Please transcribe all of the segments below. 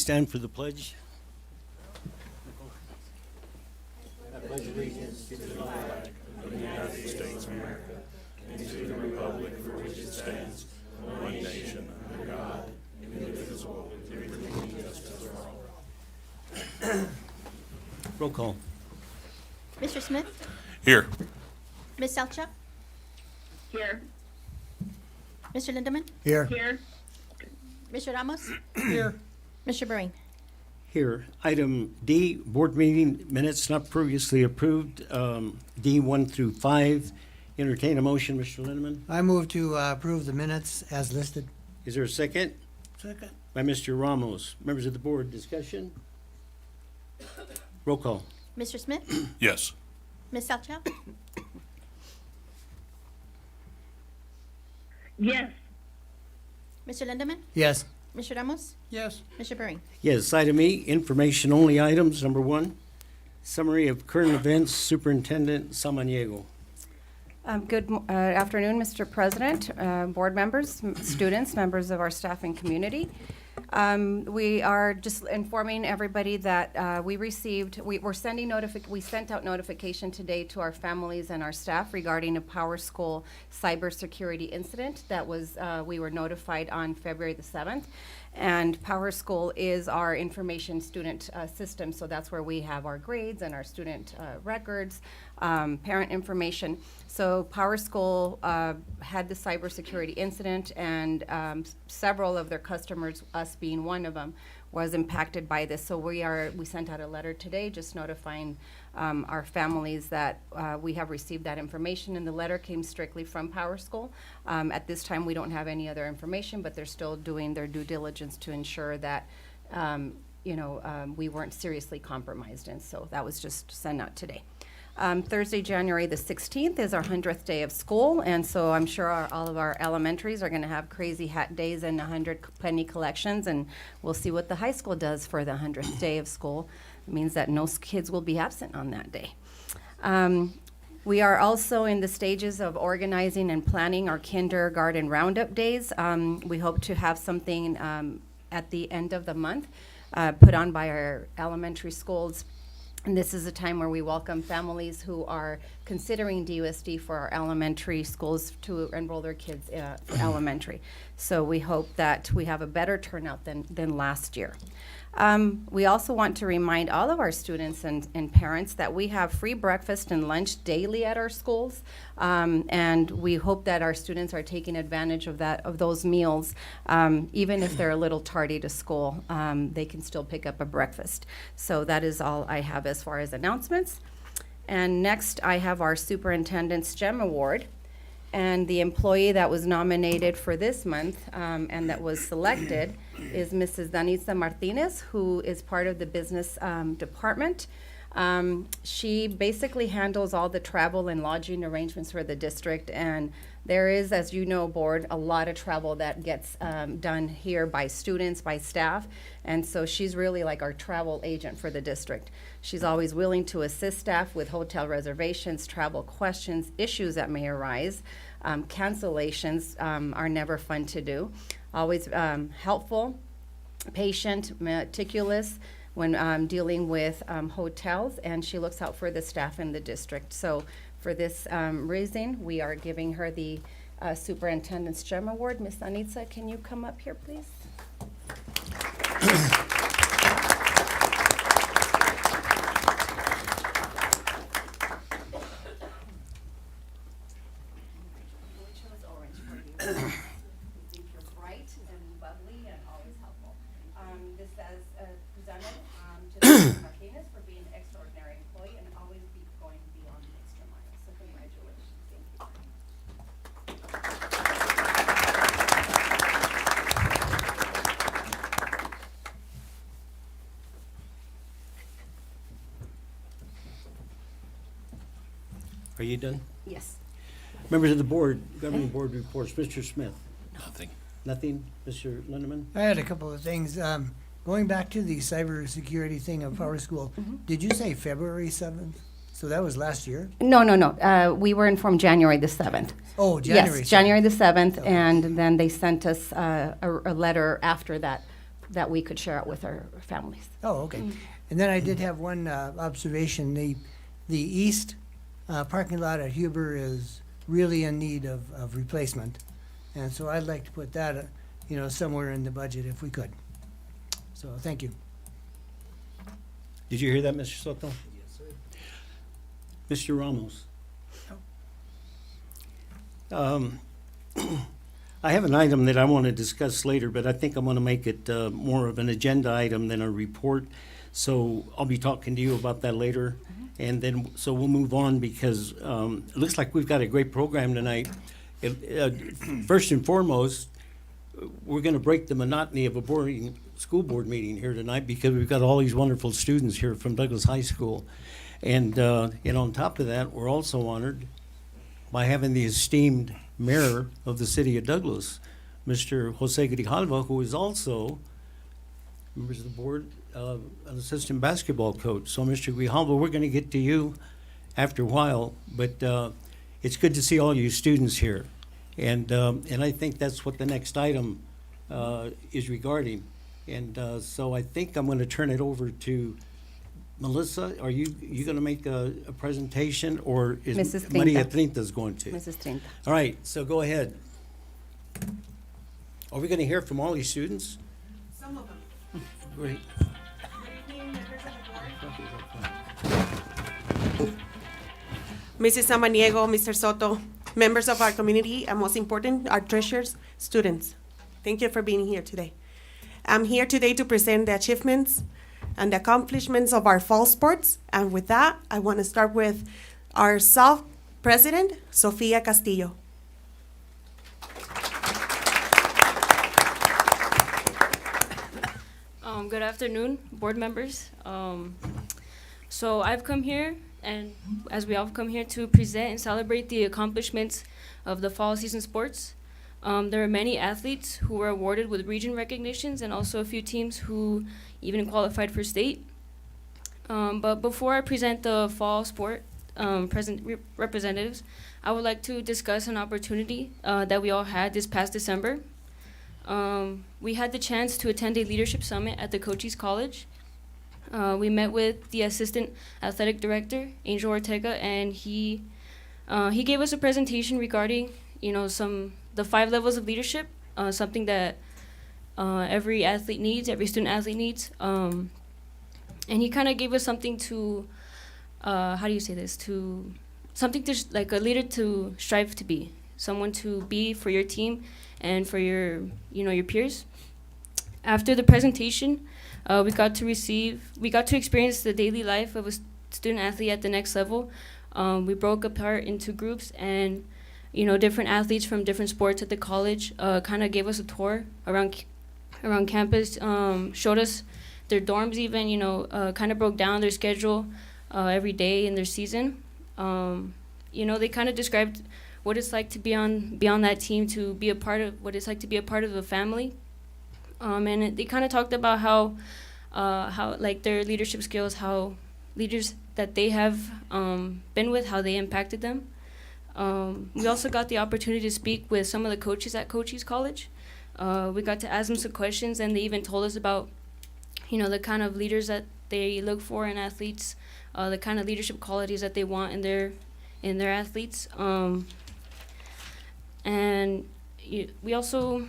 stand for the pledge? Roll call. Mr. Smith? Here. Ms. Salcha? Here. Mr. Lindemann? Here. Here. Mr. Ramos? Here. Mr. Bering? Here. Item D, board meeting minutes not previously approved, D 1 through 5. Entertain a motion, Mr. Lindemann. I move to approve the minutes as listed. Is there a second? Second. By Mr. Ramos. Members of the board, discussion? Roll call. Mr. Smith? Yes. Ms. Salcha? Yes. Mr. Lindemann? Yes. Mr. Ramos? Yes. Mr. Bering? Yes, item E, information only items. Number 1, summary of current events, Superintendent Samaniego. Good afternoon, Mr. President, board members, students, members of our staff and community. We are just informing everybody that we sent out notification today to our families and our staff regarding a Power School cybersecurity incident that was, we were notified on February the 7th. And Power School is our information student system, so that's where we have our grades and our student records, parent information. So Power School had the cybersecurity incident, and several of their customers, us being one of them, was impacted by this. So we sent out a letter today just notifying our families that we have received that information, and the letter came strictly from Power School. At this time, we don't have any other information, but they're still doing their due diligence to ensure that we weren't seriously compromised, and so that was just sent out today. Thursday, January the 16th is our 100th day of school, and so I'm sure all of our elementaries are going to have crazy hat days and 100 penny collections, and we'll see what the high school does for the 100th day of school. It means that no kids will be absent on that day. We are also in the stages of organizing and planning our kindergarten roundup days. We hope to have something at the end of the month put on by our elementary schools. And this is a time where we welcome families who are considering DUSD for our elementary schools to enroll their kids for elementary. So we hope that we have a better turnout than last year. We also want to remind all of our students and parents that we have free breakfast and lunch daily at our schools, and we hope that our students are taking advantage of those meals. Even if they're a little tardy to school, they can still pick up a breakfast. So that is all I have as far as announcements. And next, I have our Superintendent's GEM Award. And the employee that was nominated for this month and that was selected is Mrs. Danitza Martinez, who is part of the business department. She basically handles all the travel and lodging arrangements for the district, and there is, as you know, board, a lot of travel that gets done here by students, by staff, and so she's really like our travel agent for the district. She's always willing to assist staff with hotel reservations, travel questions, issues that may arise. Cancellations are never fun to do. Always helpful, patient, meticulous when dealing with hotels, and she looks out for the staff in the district. So for this reason, we are giving her the Superintendent's GEM Award. Ms. Anitza, can you come up here, please? This says presented to Mrs. Martinez for being an extraordinary employee and always going beyond the extra mile. So congratulations. Are you done? Yes. Members of the board, governing board reports. Mr. Smith? Nothing. Nothing? Mr. Lindemann? I had a couple of things. Going back to the cybersecurity thing of Power School, did you say February 7th? So that was last year? No. We were informed January the 7th. Oh, January 7th. Yes, January the 7th, and then they sent us a letter after that that we could share it with our families. Oh, okay. And then I did have one observation. The east parking lot at Huber is really in need of replacement. And so I'd like to put that, somewhere in the budget if we could. So, thank you. Did you hear that, Mr. Soto? Yes, sir. Mr. Ramos? I have an item that I want to discuss later, but I think I'm going to make it more of an agenda item than a report. So I'll be talking to you about that later. And then, so we'll move on because it looks like we've got a great program tonight. First and foremost, we're going to break the monotony of a boring school board meeting here tonight because we've got all these wonderful students here from Douglas High School. And on top of that, we're also honored by having the esteemed mayor of the city of Douglas, Mr. Jose Grijalva, who is also members of the board, an assistant basketball coach. So, Mr. Grijalva, we're going to get to you after a while, but it's good to see all you students here. And I think that's what the next item is regarding. And so I think I'm going to turn it over to Melissa. Are you going to make a presentation, or is Mrs. Maria Trinta. Trinta's going to? Mrs. Trinta. All right, so go ahead. Are we going to hear from all these students? Some of them. Great. Mrs. Samaniego, Mr. Soto, members of our community, and most important, our treasures, students. Thank you for being here today. I'm here today to present the achievements and the accomplishments of our fall sports. And with that, I want to start with our SOF president, Sofia Castillo. Good afternoon, board members. So I've come here, and as we all come here, to present and celebrate the accomplishments of the fall season sports. There are many athletes who were awarded with region recognitions, and also a few teams who even qualified for state. But before I present the fall sport representatives, I would like to discuss an opportunity that we all had this past December. We had the chance to attend a leadership summit at the Cochise College. We met with the assistant athletic director, Angel Ortega, and he gave us a presentation regarding, the 5 levels of leadership, something that every athlete needs, every student athlete needs. And he kind of gave us something to, something to, like a leader to strive to be, someone to be for your team and for your peers. After the presentation, we got to experience the daily life of a student athlete at the next level. We broke apart into groups, and different athletes from different sports at the college kind of gave us a tour around campus, showed us their dorms even, kind of broke down their schedule every day in their season. They kind of described what it's like to be on that team, to be a part of what it's like to be a part of a family. And they kind of talked about how like their leadership skills, how leaders that they have been with, how they impacted them. We also got the opportunity to speak with some of the coaches at Cochise College. We got to ask them some questions, and they even told us about, the kind of leaders that they look for in athletes, the kind of leadership qualities that they want in their athletes. And we also,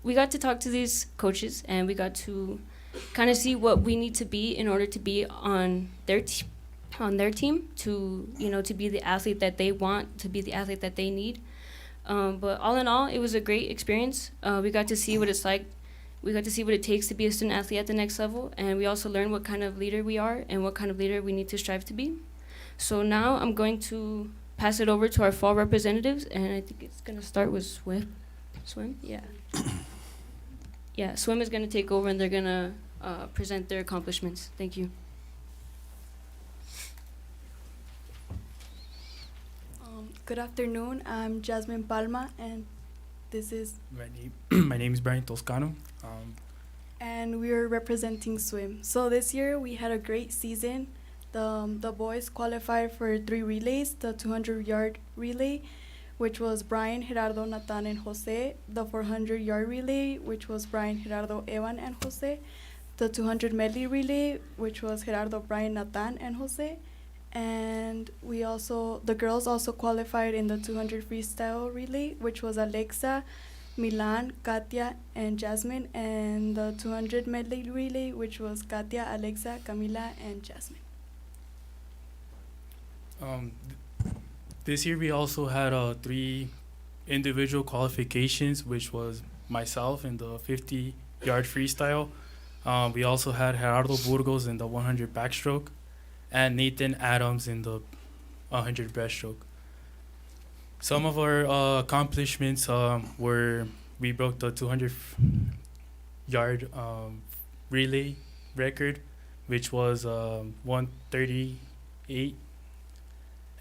we got to talk to these coaches, and we got to kind of see what we need to be in order to be on their team, to to be the athlete that they want, to be the athlete that they need. But all in all, it was a great experience. We got to see what it's like. We got to see what it takes to be a student athlete at the next level, and we also learned what kind of leader we are and what kind of leader we need to strive to be. So now I'm going to pass it over to our fall representatives, and I think it's going to start with Swim. Swim? Yeah. Yeah, Swim is going to take over, and they're going to present their accomplishments. Thank you. Good afternoon. I'm Jasmine Palma, and this is. My name is Brian Toscano. And we are representing Swim. So this year we had a great season. The boys qualified for 3 relays, the 200-yard relay. which was Brian, Gerardo, Nathan, and Jose. The 400-yard relay, which was Brian, Gerardo, Evan, and Jose. The 200 medley relay, which was Gerardo, Brian, Nathan, and Jose. And the girls also qualified in the 200 freestyle relay, which was Alexa, Milan, Katia, and Jasmine. And the 200 medley relay, which was Katia, Alexa, Camila, and Jasmine. This year we also had 3 individual qualifications, which was myself in the 50-yard freestyle. We also had Gerardo Burgos in the 100 backstroke, and Nathan Adams in the 100 breaststroke. Some of our accomplishments were we broke the 200-yard relay record, which was 1:38,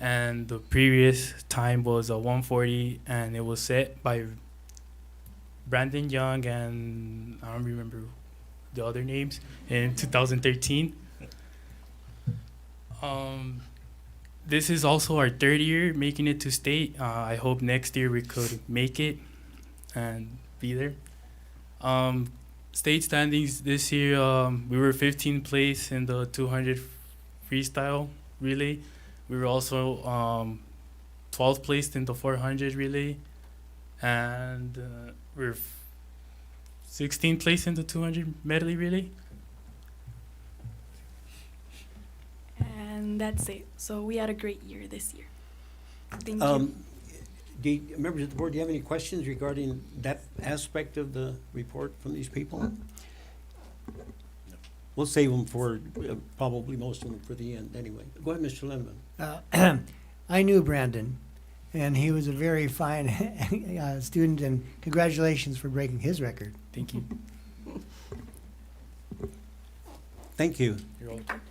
and the previous time was 1:40, and it was set by Brandon Young and I don't remember the other names in 2013. This is also our 3rd year making it to state. I hope next year we could make it and be there. State standings this year, we were 15th place in the 200 freestyle relay. We were also 12th placed in the 400 relay, and we're 16th place in the 200 medley relay. And that's it. So we had a great year this year. Thank you. Members of the board, do you have any questions regarding that aspect of the report from these people? We'll save them for, probably most of them for the end anyway. Go ahead, Mr. Lindeman. I knew Brandon, and he was a very fine student, and congratulations for breaking his record. Thank you. Thank you. You're welcome.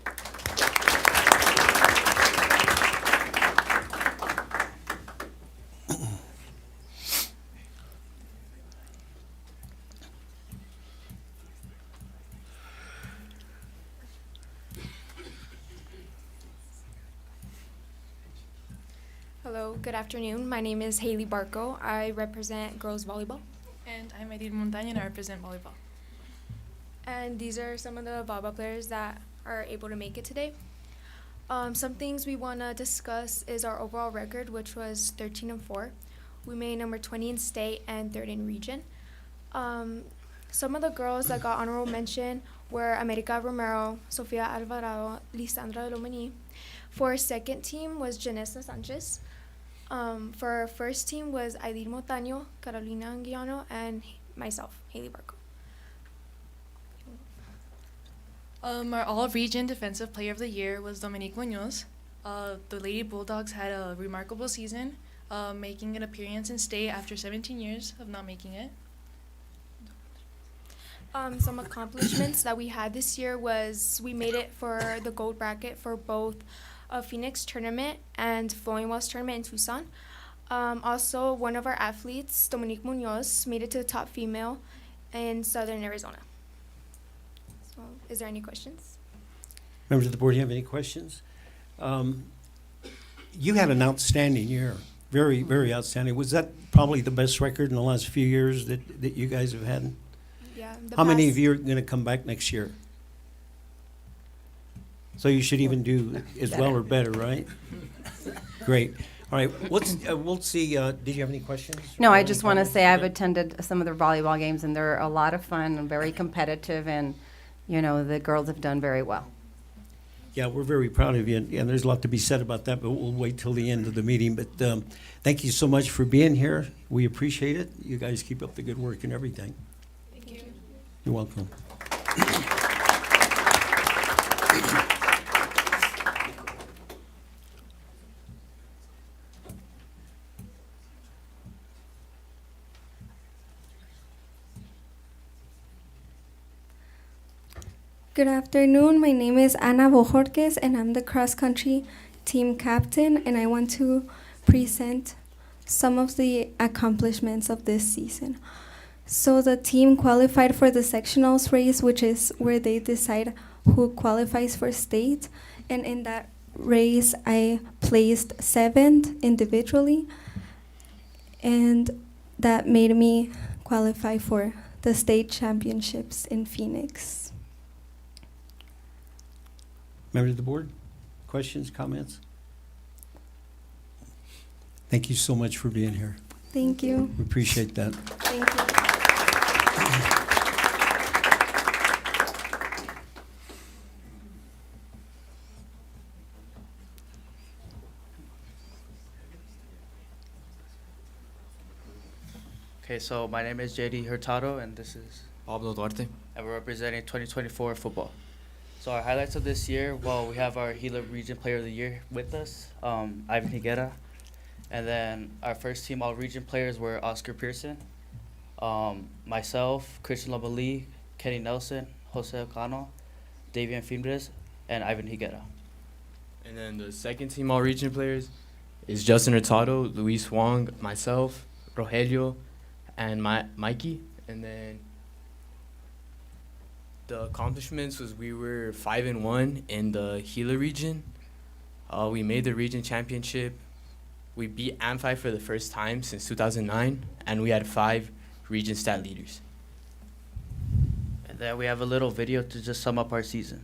Hello, good afternoon. My name is Haley Barco. I represent girls volleyball. And I'm Edith Montaña and I represent volleyball. And these are some of the volleyball players that are able to make it today. Some things we want to discuss is our overall record, which was 13-4. We made number 20 in state and 3rd in region. Some of the girls that got honorable mention were America Romero, Sofia Alvarado, Lisandra Lomani. For our 2nd team was Janessa Sanchez. For our 1st team was Aileen Montaño, Carolina Anguiano, and myself, Haley Barco. Our all-region defensive player of the year was Dominique Munoz. The Lady Bulldogs had a remarkable season, making an appearance in state after 17 years of not making it. Some accomplishments that we had this year was we made it for the gold bracket for both a Phoenix tournament and Flowing Wells tournament in Tucson. Also, one of our athletes, Dominique Munoz, made it to the top female in Southern Arizona. So, is there any questions? Members of the board, do you have any questions? You had an outstanding year, very, very outstanding. Was that probably the best record in the last few years that you guys have had? Yeah. How many of you are going to come back next year? So you should even do as well or better, right? Great. All right, we'll see. Did you have any questions? No, I just want to say I've attended some of their volleyball games, and they're a lot of fun and very competitive, and, you know, the girls have done very well. Yeah, we're very proud of you, and there's a lot to be said about that, but we'll wait till the end of the meeting. But thank you so much for being here. We appreciate it. You guys keep up the good work and everything. Thank you. You're welcome. Good afternoon. My name is Ana Bojorquez, and I'm the cross-country team captain, and I want to present some of the accomplishments of this season. So the team qualified for the sectionals race, which is where they decide who qualifies for state, and in that race I placed 7th individually. and that made me qualify for the state championships in Phoenix. Members of the board, questions, comments? Thank you so much for being here. Thank you. We appreciate that. Thank you. Okay, so my name is JD Hurtado, and this is Pablo Duarte. and we're representing 2024 football. So our highlights of this year, well, we have our Gila Region Player of the Year with us, Ivan Higuera, and then our first team all-region players were Oscar Pearson, myself, Christian Lomeli, Kenny Nelson, Jose Ocano, Davian Fimbres, and Ivan Higuera. And then the second team all region players is Justin Hurtado, Luis Wong, myself, Rogelio, and Mikey. And then the accomplishments was we were 5-1 in the Gila region. We made the region championship. We beat Amphi for the first time since 2009, and we had 5 region stat leaders. And then we have a little video to just sum up our season.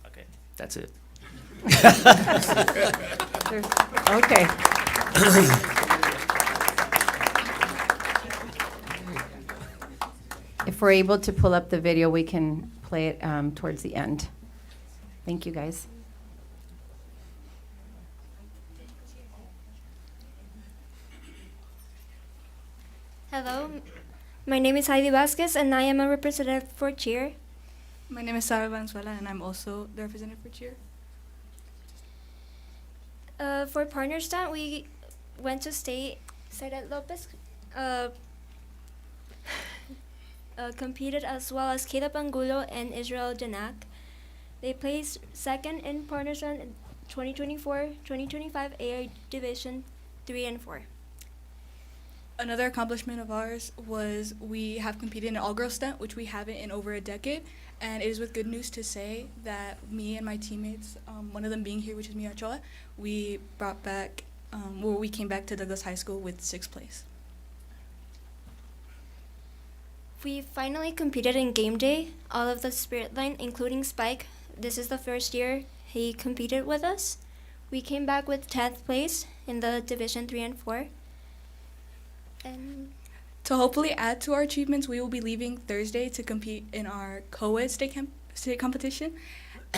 Okay, that's it. Okay. If we're able to pull up the video, we can play it towards the end. Thank you, guys. Hello, my name is Heidi Vasquez and I am a representative for cheer. My name is Sara Valenzuela, and I'm also the representative for cheer. For partner stunt, we went to state. Saidet Lopez competed as well as Caleb Angulo and Israel Janak. They placed second in partner stunt in 2024-2025 AR Division 3 and 4. Another accomplishment of ours was we have competed in an all-girls stunt, which we haven't in over a decade, and it is with good news to say that me and my teammates, one of them being here, which is Mia Ochoa, we brought back, we came back to Douglas High School with 6th place. We finally competed in game day, all of the spirit line, including Spike. This is the first year he competed with us. We came back with 10th place in the Division 3 and 4. And To hopefully add to our achievements, we will be leaving Thursday to compete in our co-ed state competition.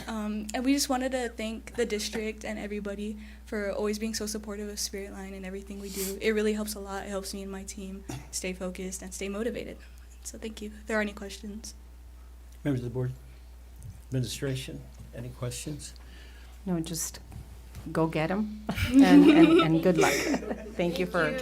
And we just wanted to thank the district and everybody for always being so supportive of Spirit Line and everything we do. It really helps a lot. It helps me and my team stay focused and stay motivated. So thank you. If there are any questions. Members of the board, administration, any questions? No, just go get them, and good luck. Thank you for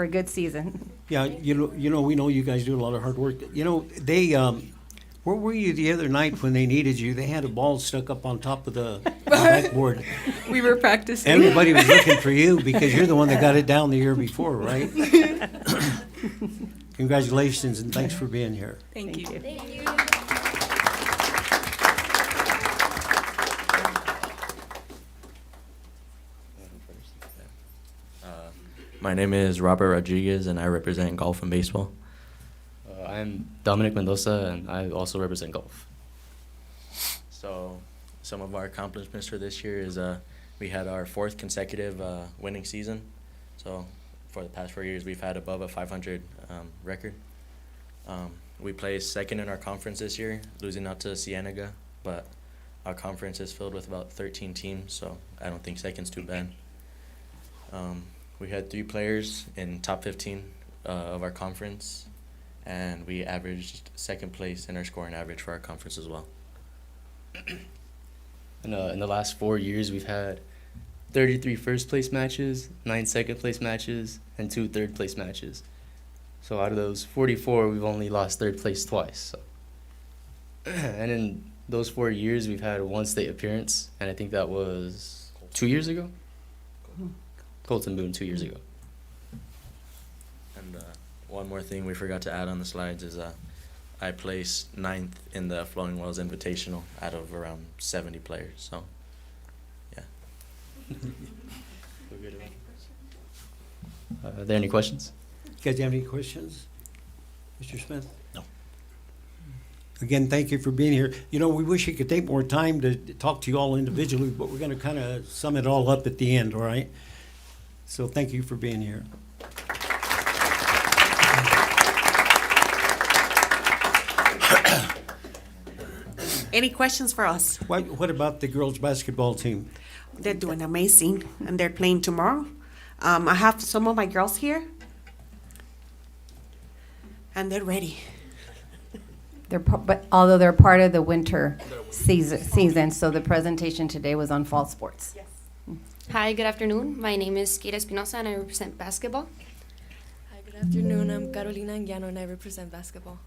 a good season. Yeah, we know you guys do a lot of hard work. You know, they, where were you the other night when they needed you? They had a ball stuck up on top of the backboard. We were practicing. Everybody was looking for you because you're the one that got it down the year before, right? Congratulations and thanks for being here. Thank you. thank you. My name is Robert Rodriguez, and I represent golf and baseball. I'm Dominic Mendoza, and I also represent golf. So some of our accomplishments for this year is we had our 4th consecutive winning season. So for the past 4 years, we've had above a 500 record. We placed 2nd in our conference this year, losing out to Cienega, but our conference is filled with about 13 teams, so I don't think 2nd's too bad. We had 3 players in top 15 of our conference, and we averaged second place in our scoring average for our conference as well. In the last 4 years, we've had 33 first place matches, 9 second place matches, and 2 third place matches. So out of those 44, we've only lost third place twice. So. And in those 4 years, we've had 1 state appearance, and I think that was 2 years ago. Colton Boone 2 years ago. And one more thing we forgot to add on the slides is I placed 9th in the Flowing Wells Invitational out of around 70 players. So, yeah. Are there any questions? You guys have any questions? Mr. Smith? No. Again, thank you for being here. You know, we wish you could take more time to talk to you all individually, but we're going to kind of sum it all up at the end, all right? So thank you for being here. Any questions for us? What about the girls' basketball team? They're doing amazing, and they're playing tomorrow. I have some of my girls here, and they're ready. But although they're part of the winter season, so the presentation today was on fall sports. Yes. Hi, good afternoon. My name is Kira Espinosa and I represent basketball. Hi, good afternoon. I'm Carolina Anguiano and I represent basketball.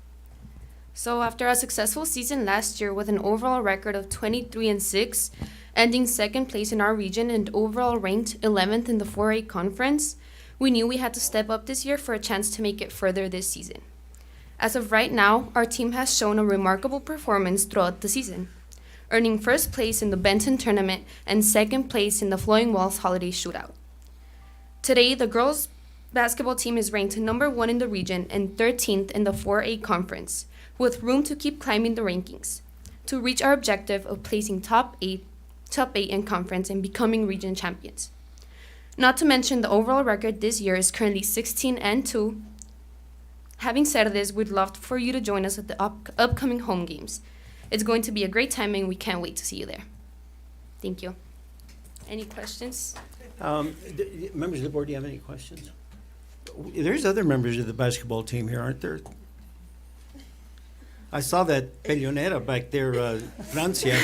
So after a successful season last year with an overall record of 23-6, ending second place in our region and overall ranked 11th in the 4A conference, we knew we had to step up this year for a chance to make it further this season. As of right now, our team has shown a remarkable performance throughout the season, earning first place in the Benton tournament and second place in the Flowing Wells Holiday Shootout. Today, the girls' basketball team is ranked number 1 in the region and 13th in the 4A conference, with room to keep climbing the rankings, to reach our objective of placing top 8 in conference and becoming region champions. Not to mention the overall record this year is currently 16-2. Having said this, we'd love for you to join us at the upcoming home games. It's going to be a great time and we can't wait to see you there. Thank you. Any questions? Members of the board, do you have any questions? There's other members of the basketball team here, aren't there? I saw that Peleonera back there, Francia.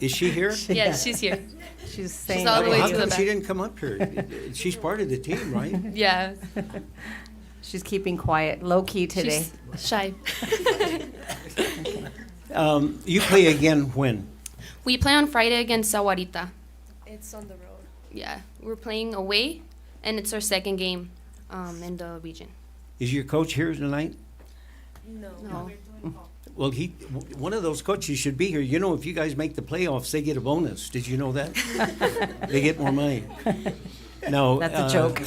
Is she here? Yes, she's here. She's saying. She's all the way How to the come back. she didn't come up here? She's part of the team, right? Yeah. She's keeping quiet, low key today. She's shy. You play again when? We play on Friday against Sahuarita. It's on the road. Yeah, we're playing away, and it's our second game in the region. Is your coach here tonight? No. Well, one of those coaches should be here. You know, if you guys make the playoffs, they get a bonus. Did you know that? They get more money. No. That's a joke.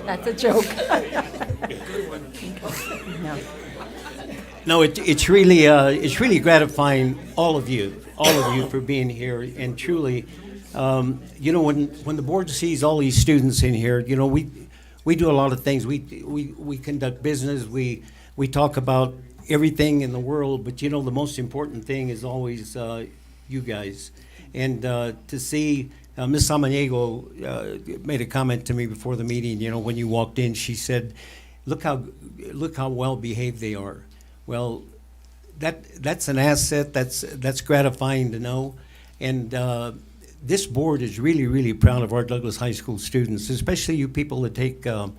That's a joke. No. No, it's really gratifying, all of you for being here, and truly, you know, when the board sees all these students in here, you know, we do a lot of things. We conduct business. We talk about everything in the world, but you know, the most important thing is always you guys, and to see. Ms. Samaniego made a comment to me before the meeting. You know, when you walked in, she said, "Look how well behaved they are." Well, that's an asset. That's gratifying to know, and this board is really proud of our Douglas High School students, especially you people that take and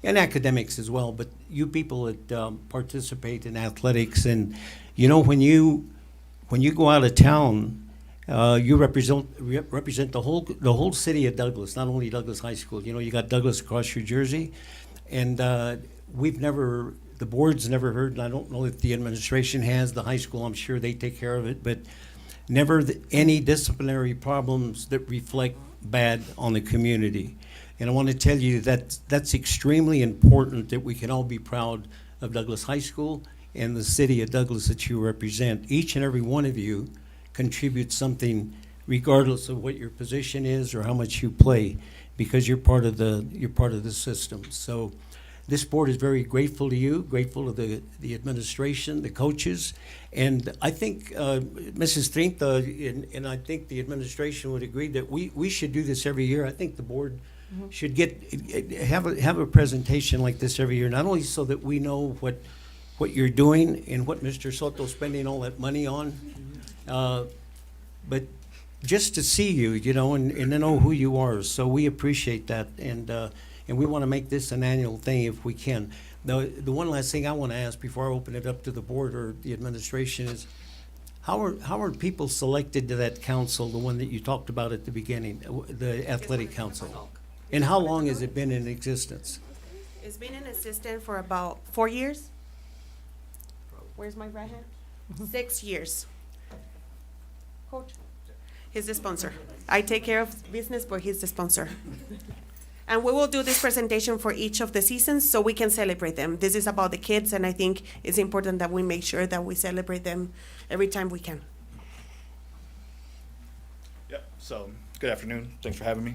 academics as well. But you people that participate in athletics, and you know, when you go out of town. You represent the whole city of Douglas, not only Douglas High School. You know, you got Douglas across your jersey, and the board's never heard, and I don't know if the administration has. The high school, I'm sure they take care of it, but never any disciplinary problems that reflect bad on the community. And I want to tell you that that's extremely important, that we can all be proud of Douglas High School and the city of Douglas that you represent. Each and every one of you contribute something, regardless of what your position is or how much you play, because you're part of the system. So this board is very grateful to you, grateful to the administration, the coaches, and I think Mrs. Trinta and I think the administration would agree that we should do this every year. I think the board should have a presentation like this every year, not only so that we know what you're doing and what Mr. Soto's spending all that money on, but just to see you, you know, and to know who you are. So we appreciate that, and we want to make this an annual thing if we can. The one last thing I want to ask before I open it up to the board or the administration is, how are people selected to that council, the one that you talked about at the beginning, the athletic council? And how long has it been in existence? It's been in existence for about 4 years. Where's my right hand? 6 years. Coach, he's the sponsor. I take care of business, but he's the sponsor. And we will do this presentation for each of the seasons so we can celebrate them. This is about the kids, and I think it's important that we make sure that we celebrate them every time we can. Yep, so good afternoon. Thanks for having me.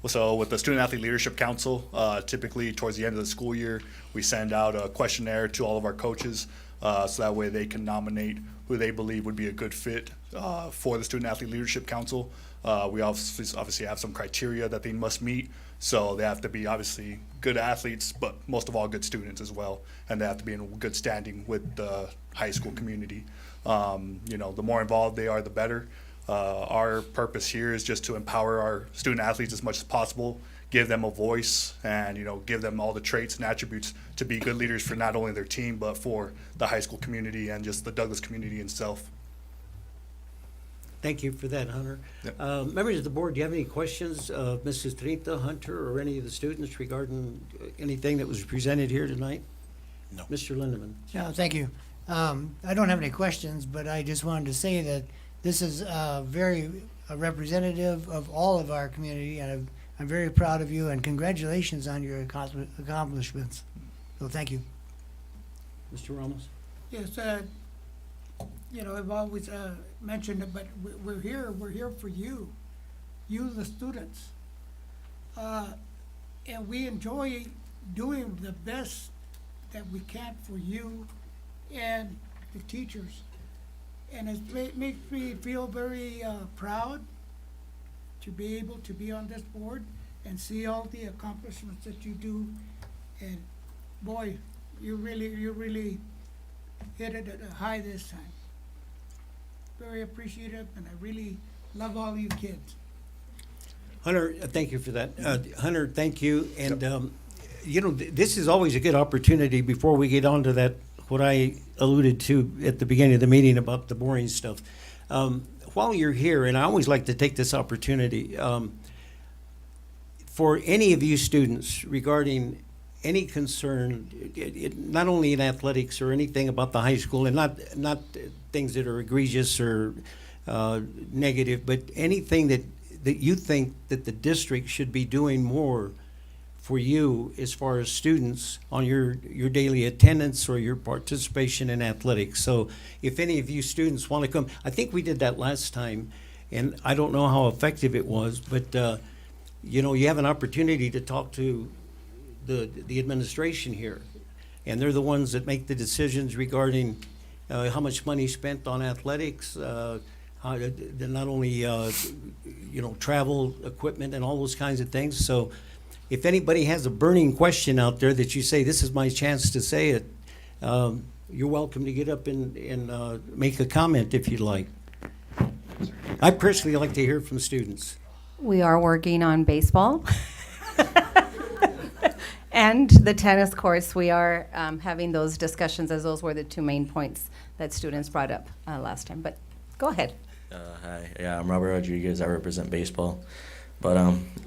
Well, so with the Student Athlete Leadership Council, typically towards the end of the school year, we send out a questionnaire to all of our coaches so that way they can nominate who they believe would be a good fit for the Student Athlete Leadership Council. We obviously have some criteria that they must meet, so they have to be obviously good athletes, but most of all good students as well, and they have to be in good standing with the high school community. You know, the more involved they are, the better. Our purpose here is just to empower our student athletes as much as possible, give them a voice, and give them all the traits and attributes to be good leaders for not only their team but for the high school community and just the Douglas community itself. Thank you for that, Hunter. Yep. Members of the board, do you have any questions of Mrs. Trinta, Hunter, or any of the students regarding anything that was presented here tonight? No. Mr. Lindeman. Yeah, thank you. I don't have any questions, but I just wanted to say that this is very representative of all of our community, and I'm very proud of you, and congratulations on your accomplishments. So thank you. Mr. Ramos? Yes, I've always mentioned it, but we're here for you, the students. And we enjoy doing the best that we can for you and the teachers. And it makes me feel very proud to be able to be on this board and see all the accomplishments that you do. And boy, you really hit it at a high this time. Very appreciative, and I really love all you kids. Hunter, thank you for that. Hunter, thank you. And, this is always a good opportunity before we get on to that, what I alluded to at the beginning of the meeting about the boring stuff. While you're here, and I always like to take this opportunity, for any of you students regarding any concern, not only in athletics or anything about the high school, and not things that are egregious or negative, but anything that you think that the district should be doing more for you as far as students on your daily attendance or your participation in athletics. So if any of you students want to come, I think we did that last time, and I don't know how effective it was, but you have an opportunity to talk to the administration here, and they're the ones that make the decisions regarding how much money spent on athletics, not only travel equipment and all those kinds of things. So if anybody has a burning question out there that you say, this is my chance to say it, you're welcome to get up and make a comment if you'd like. I personally like to hear from students. We are working on baseball. And the tennis courts, we are having those discussions, as those were the two main points that students brought up last time. But go ahead. Hi, yeah, I'm Robert Rodriguez. I represent baseball, but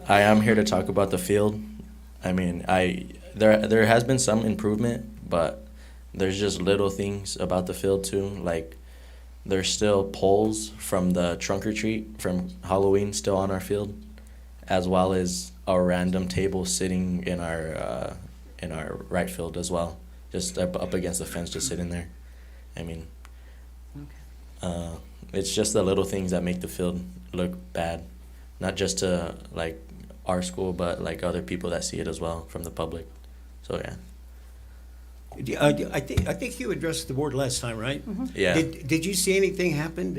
I am here to talk about the field. I mean, there has been some improvement, but there's just little things about the field too. Like, there's still poles from the trunk or treat from Halloween still on our field, as well as a random table sitting in our right field as well, just up against the fence, just sitting there. I mean, it's just the little things that make the field look bad, not just to like our school, but like other people that see it as well from the public. So yeah. I think you addressed the board last time, right? Yeah. Did you see anything happen?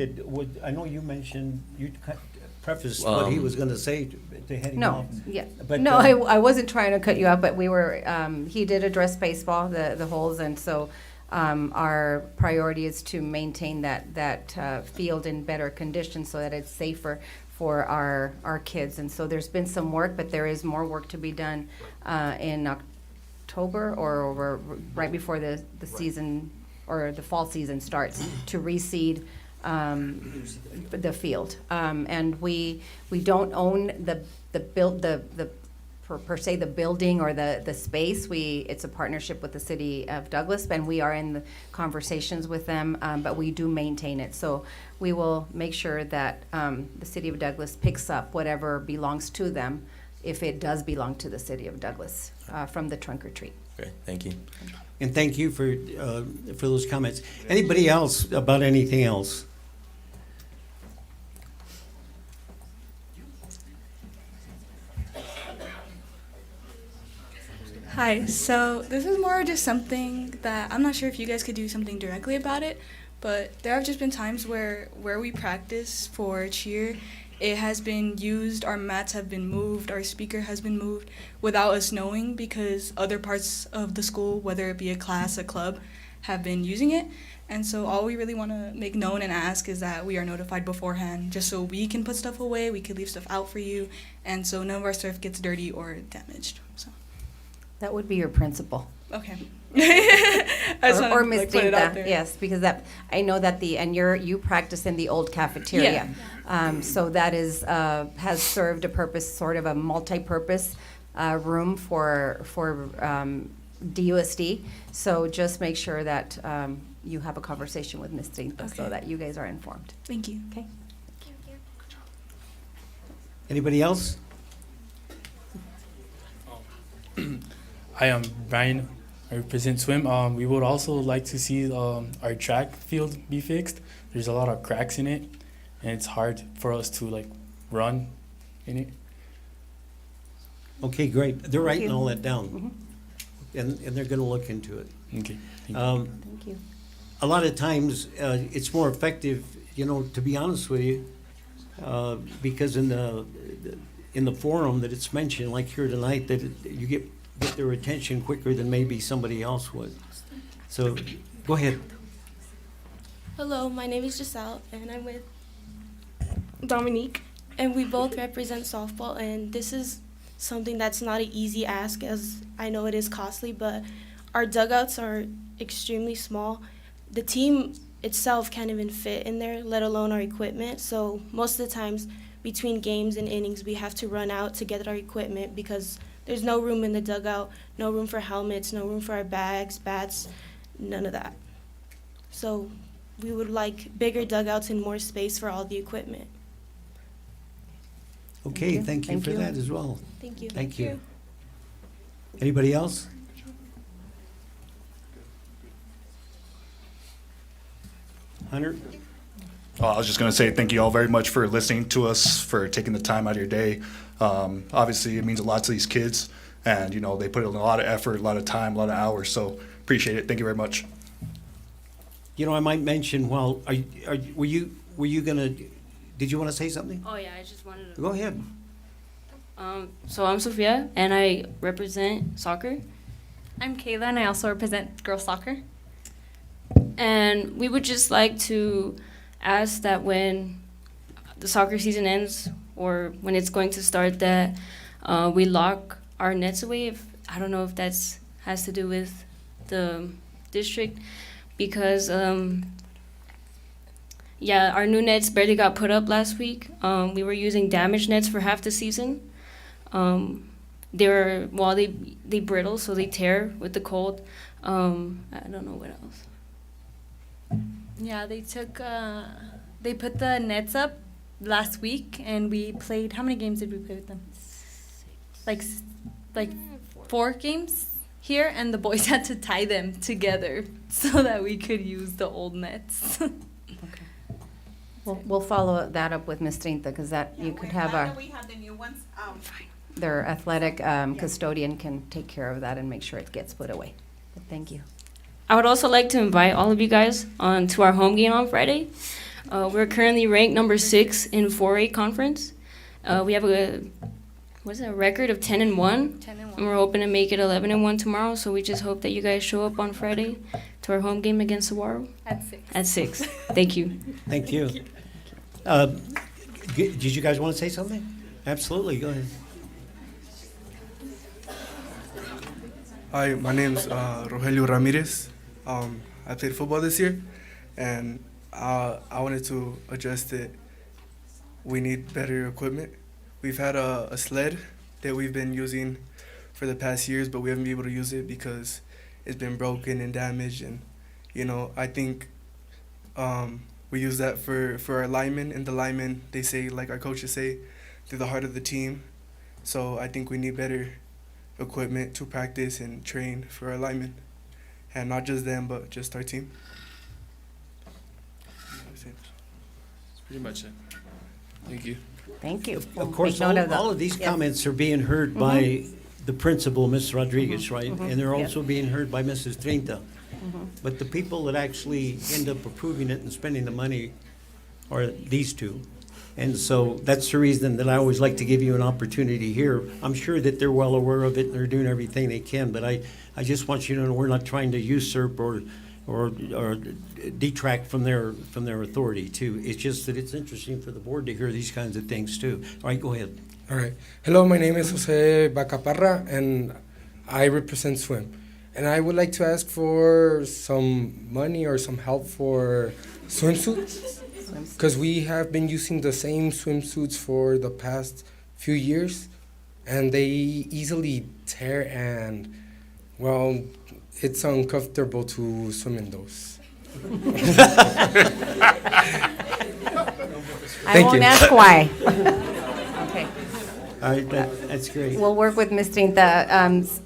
I know you mentioned, you prefaced what he was gonna say to heading off. No, yeah. But, No, I wasn't trying to cut you off, but we were, he did address baseball, the holes, and so our priority is to maintain that field in better condition so that it's safer for our kids. And so there's been some work, but there is more work to be done in October or right before the season or the fall season starts to reseed the field. And we don't own the per se the building or the space. It's a partnership with the city of Douglas, and we are in the conversations with them, but we do maintain it. So we will make sure that the city of Douglas picks up whatever belongs to them, if it does belong to the city of Douglas, from the trunk or treat. Okay, thank you. And thank you for those comments. Anybody else about anything else? Hi, so this is more just something that I'm not sure if you guys could do something directly about it, but there have just been times where we practice for cheer, it has been used, our mats have been moved, our speaker has been moved without us knowing because other parts of the school, whether it be a class, a club, have been using it. And so all we really want to make known and ask is that we are notified beforehand just so we can put stuff away, we could leave stuff out for you, and so none of our stuff gets dirty or damaged. So. That would be your principal. Okay. Or Ms. put it out Dinta, there. yes, because I know that you practice in the old cafeteria. So that has served a purpose, sort of a multi-purpose room for DUSD. So just make sure that you have a conversation with Ms. Dinta so Okay. that you guys are informed. Thank you. Okay. Anybody else? I am Brian. I represent swim. We would also like to see our track field be fixed. There's a lot of cracks in it, and it's hard for us to run in it. Okay, great. They're Thank writing you. all that down, and they're going to look into it. Okay. Thank you. A lot of times, it's more effective, to be honest with you, because in the forum that it's mentioned, like here tonight, that you get their attention quicker than maybe somebody else would. So, go ahead. Hello, my name is Giselle, and I'm with Dominique, and we both represent softball, and this is something that's not an easy ask, as I know it is costly, but our dugouts are extremely small. The team itself can't even fit in there, let alone our equipment, so most of the times between games and innings, we have to run out to get our equipment because there's no room in the dugout, no room for helmets, no room for our bags, bats, none of that. So we would like bigger dugouts and more space for all the equipment. Okay, thank you Thank for you. that as well. Thank you. Thank you. Anybody else? Hunter? I was just going to say thank you all very much for listening to us, for taking the time out of your day. Obviously, it means a lot to these kids, and they put in a lot of effort, a lot of time, a lot of hours. So appreciate it. Thank you very much. I might mention, were you gonna? Did you want to say something? Oh yeah, I just wanted to. Go ahead. So I'm Sophia, and I represent soccer. I'm Kayla, and I also represent girls soccer. And we would just like to ask that when the soccer season ends or when it's going to start, that we lock our nets away. I don't know if that's has to do with the district, because our new nets barely got put up last week. We were using damaged nets for half the season. They brittle, so they tear with the cold. I don't know what else. Yeah, they put the nets up last week, and we played. How many games did we play with them? Like 4 games here, and the boys had to tie them together so that we could use the old nets. We'll follow that up with Ms. Trinta, because you could have Now our. that we have the new ones, their athletic custodian can take care of that and make sure it gets put away. But thank you. I would also like to invite all of you guys to our home game on Friday. We're currently ranked number 6 in 4A conference. We have a record of 10-1. 10-1. And we're hoping to make it 11-1 tomorrow. So we just hope that you guys show up on Friday to our home game against Saguaro. At 6. At 6. Thank you. Thank you. Did you guys want to say something? Absolutely, go ahead. Hi, my name's Rogelio Ramirez. I played football this year, and I wanted to address that we need better equipment. We've had a sled that we've been using for the past years, but we haven't been able to use it because it's been broken and damaged. And, I think we use that for our linemen, and the linemen, they say, like our coaches say, they're the heart of the team. So I think we need better equipment to practice and train for our linemen. And not just them, but just our team. That's pretty much it. Thank you. Thank you. Of course, all of these comments are being heard by the principal, Ms. Rodriguez, right? And they're also being heard by Mrs. Trinta. But the people that actually end up approving it and spending the money are these two. And so that's the reason that I always like to give you an opportunity here. I'm sure that they're well aware of it and they're doing everything they can, but I just want you to know we're not trying to usurp or detract from their authority too. It's just that it's interesting for the board to hear these kinds of things too. All right, go ahead. All right. Hello, my name is Jose Bacaparra, and I represent swim. And I would like to ask for some money or some help for swimsuits, because we have been using the same swimsuits for the past few years, and they easily tear, and, well, it's uncomfortable to swim in those. I won't ask why. Okay. All right, that's great. We'll work with Ms. Trinta.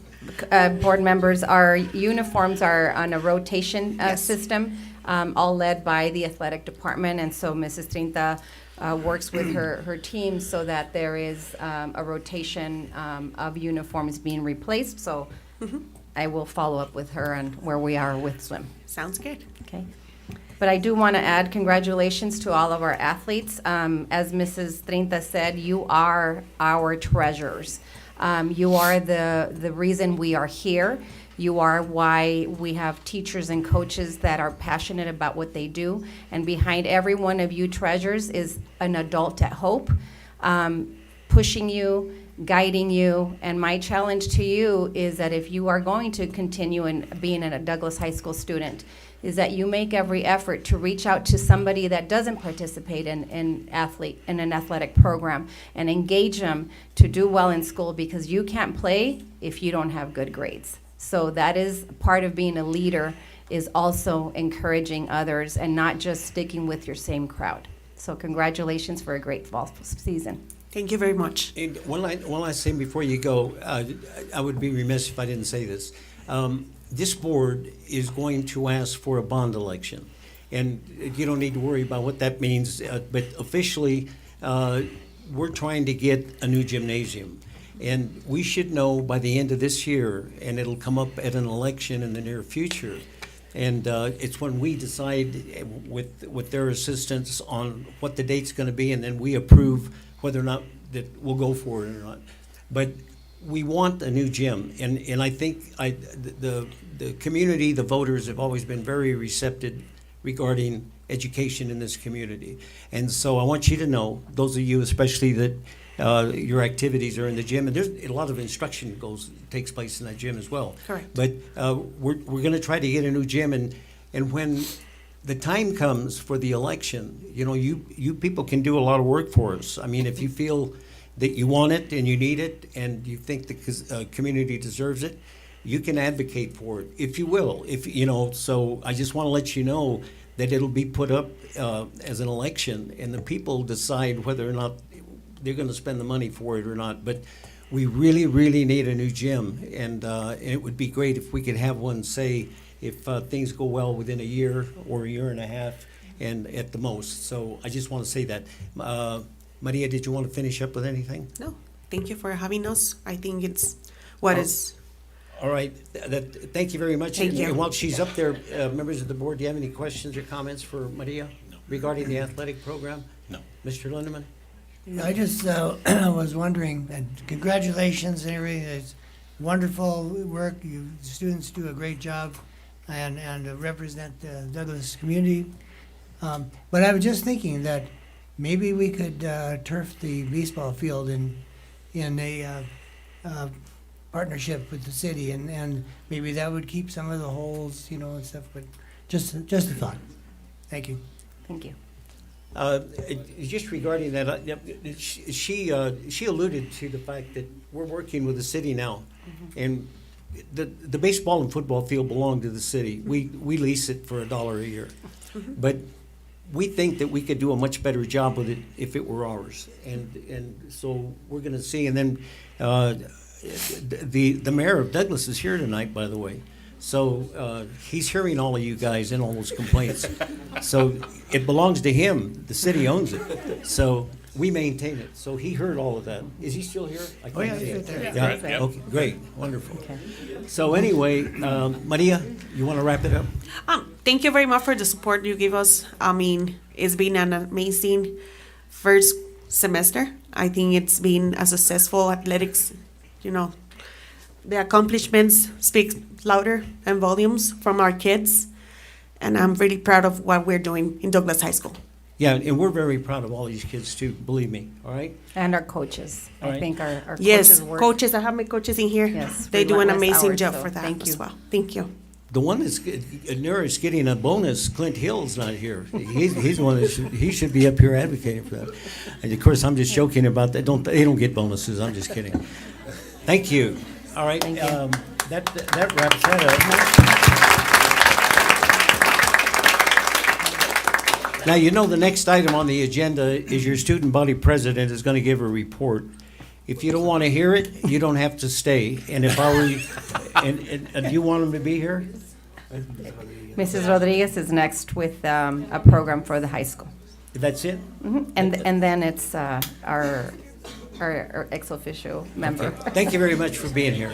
Board members, our uniforms are on a rotation system, all led by the athletic department, and so Mrs. Trinta works with her team so that there is a rotation of uniforms being replaced. So I will follow up with her on where we are with swim. Sounds good. Okay. But I do want to add congratulations to all of our athletes. As Mrs. Trinta said, you are our treasures. You are the reason we are here. You are why we have teachers and coaches that are passionate about what they do. And behind every one of you treasures is an adult at Hope, pushing you, guiding you. And my challenge to you is that if you are going to continue in being a Douglas High School student, is that you make every effort to reach out to somebody that doesn't participate in an athletic program and engage them to do well in school, because you can't play if you don't have good grades. So that is part of being a leader, is also encouraging others and not just sticking with your same crowd. So congratulations for a great fall season. Thank you very much. And one last thing before you go, I would be remiss if I didn't say this. This board is going to ask for a bond election. And you don't need to worry about what that means, but officially, we're trying to get a new gymnasium. And we should know by the end of this year, and it'll come up at an election in the near future. And it's when we decide with their assistance on what the date's gonna be, and then we approve whether or not that we'll go for it or not. But we want a new gym, and I think the community, the voters have always been very receptive regarding education in this community. And so I want you to know, those of you especially that your activities are in the gym, and there's a lot of instruction takes place in that gym as well. Correct. But we're going to try to get a new gym, and when the time comes for the election, you people can do a lot of work for us. I mean, if you feel that you want it and you need it and you think the community deserves it, you can advocate for it, if you will. So I just want to let you know that it'll be put up as an election, and the people decide whether or not they're going to spend the money for it or not. But we really, really need a new gym, and it would be great if we could have one, say, if things go well within a year or a year and a half, and at the most. So I just want to say that. Maria, did you want to finish up with anything? No. thank you for having us. I think it's what is. All right, thank you very much. Thank you. And while she's up there, members of the board, do you have any questions or comments for Maria regarding the athletic program? No. Mr. Lindeman? I just was wondering, and congratulations and everything. It's wonderful work. You students do a great job and represent the Douglas community. But I was just thinking that maybe we could turf the baseball field in a partnership with the city, and maybe that would keep some of the holes, and stuff. But just a thought. Thank you. Thank you. Just regarding that, she alluded to the fact that we're working with the city now, and the baseball and football field belong to the city. We lease it for $1 a year, but we think that we could do a much better job with it if it were ours, and so we're going to see. And then the mayor of Douglas is here tonight, by the way. So he's hearing all of you guys and all those complaints. So it belongs to him. The city owns it. So we maintain it. So he heard all of that. Is he still here? I Oh, yeah, can't see he's it. right there. Yeah, Yep. okay, great, wonderful. So anyway, Maria, you want to wrap it up? Thank you very much for the support you give us. I mean, it's been an amazing first semester. I think it's been a successful athletics, the accomplishments speak louder and volumes from our kids. And I'm really proud of what we're doing in Douglas High School. Yeah, and we're very proud of all these kids too, believe me, all right? And our coaches. All I right. think our Yes, coaches work. coaches, I have my coaches in here. Yes, They do an relentless amazing hours, job so for that thank as you. well. Thank you. The one that's nearest getting a bonus, Clint Hill's not here. He's the one that he should be up here advocating for that. And of course, I'm just joking about that. They don't get bonuses. I'm just kidding. Thank you. All right, Thank you. that wraps that up. Now, the next item on the agenda is your student body president is going to give a report. If you don't want to hear it, you don't have to stay. And if I were, and do you want him to be here? Mrs. Rodriguez is next with a program for the high school. That's it? And then it's our ex officio member. Okay. Thank you very much for being here.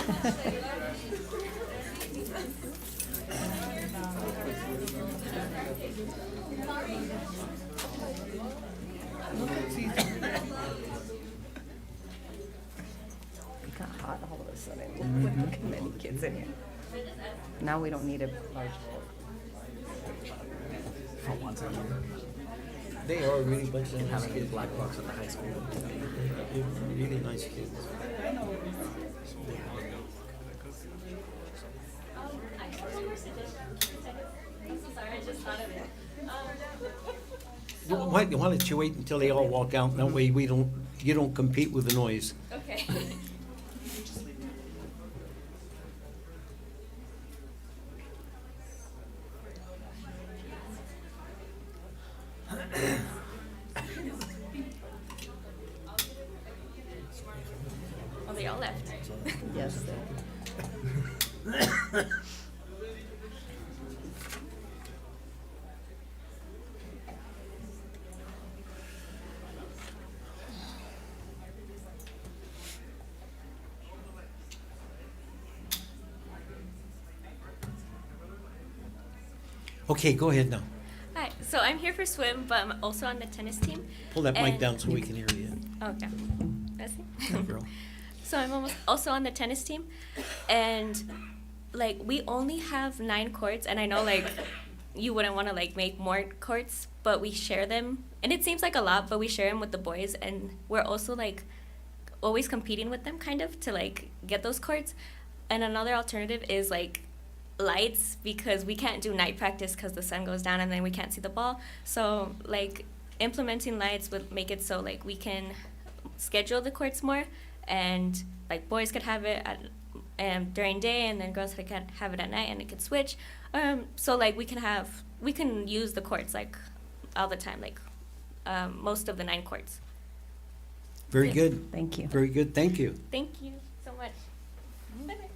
It got hot all of a sudden with the committee kids in here. Now we don't need a large board. They are really bunch of nice Having a kids. black box at the high school. They're really nice kids. Why don't you wait until they all walk out? That way you don't compete with the noise. Okay. Oh, they all left. Yes. Okay, go ahead now. Hi, so I'm here for swim, but I'm also on the tennis team. Pull that mic And- down so we can hear you. Okay. That's Yeah, it. girl. So I'm also on the tennis team, and we only have 9 courts, and I know you wouldn't want to make more courts, but we share them, and it seems like a lot, but we share them with the boys, and we're also always competing with them kind of to get those courts. And another alternative is lights, because we can't do night practice because the sun goes down and then we can't see the ball. So implementing lights would make it so we can schedule the courts more, and boys could have it at during day, and then girls could have it at night, and it could switch. So we can use the courts all the time, most of the 9 courts. Very good. Thank you. Very good. Thank you. Thank you so much. Bye-bye.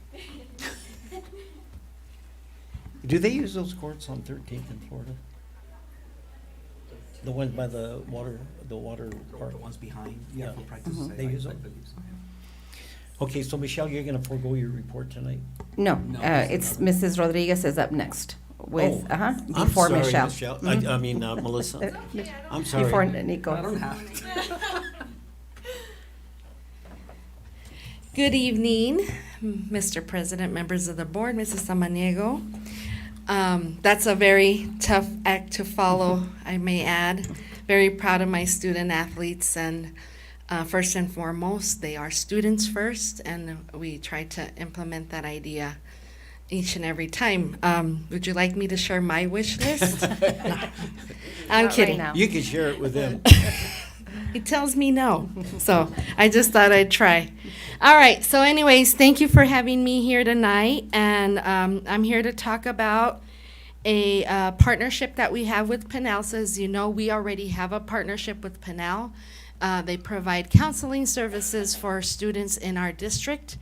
Do they use those courts on 13th in Florida? The one by the water park? The ones behind, Yeah. for practices. They use them? Okay, so Michelle, you're gonna forego your report tonight? No, No, it's Mrs. Rodriguez is up next with, Oh, I'm before sorry, Michelle. I mean, Melissa. I'm sorry. Before Nico. I don't have to. Good evening, Mr. President, members of the board, Mrs. Samaniego. That's a very tough act to follow, I may add. Very proud of my student athletes, and first and foremost, they are students first, and we try to implement that idea each and every time. Would you like me to share my wish list? No. I'm Not kidding. right now. You can share it with them. He tells me no. So I just thought I'd try. All right. So anyways, thank you for having me here tonight. And I'm here to talk about a partnership that we have with Pinal. So as you know, we already have a partnership with Pinal. They provide counseling services for students in our district.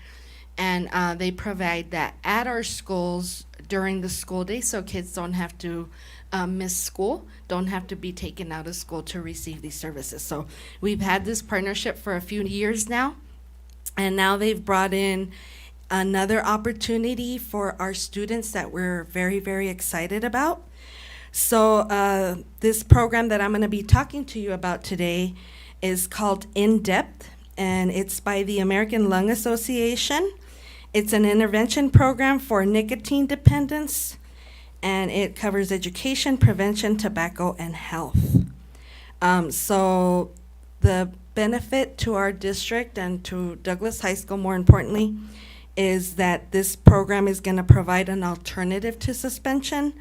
And they provide that at our schools during the school day, so kids don't have to miss school, don't have to be taken out of school to receive these services. So we've had this partnership for a few years now, and now they've brought in another opportunity for our students that we're very, very excited about. So this program that I'm going to be talking to you about today is called In Depth, and it's by the American Lung Association. It's an intervention program for nicotine dependence, and it covers education, prevention, tobacco, and health. So the benefit to our district and to Douglas High School, more importantly, is that this program is going to provide an alternative to suspension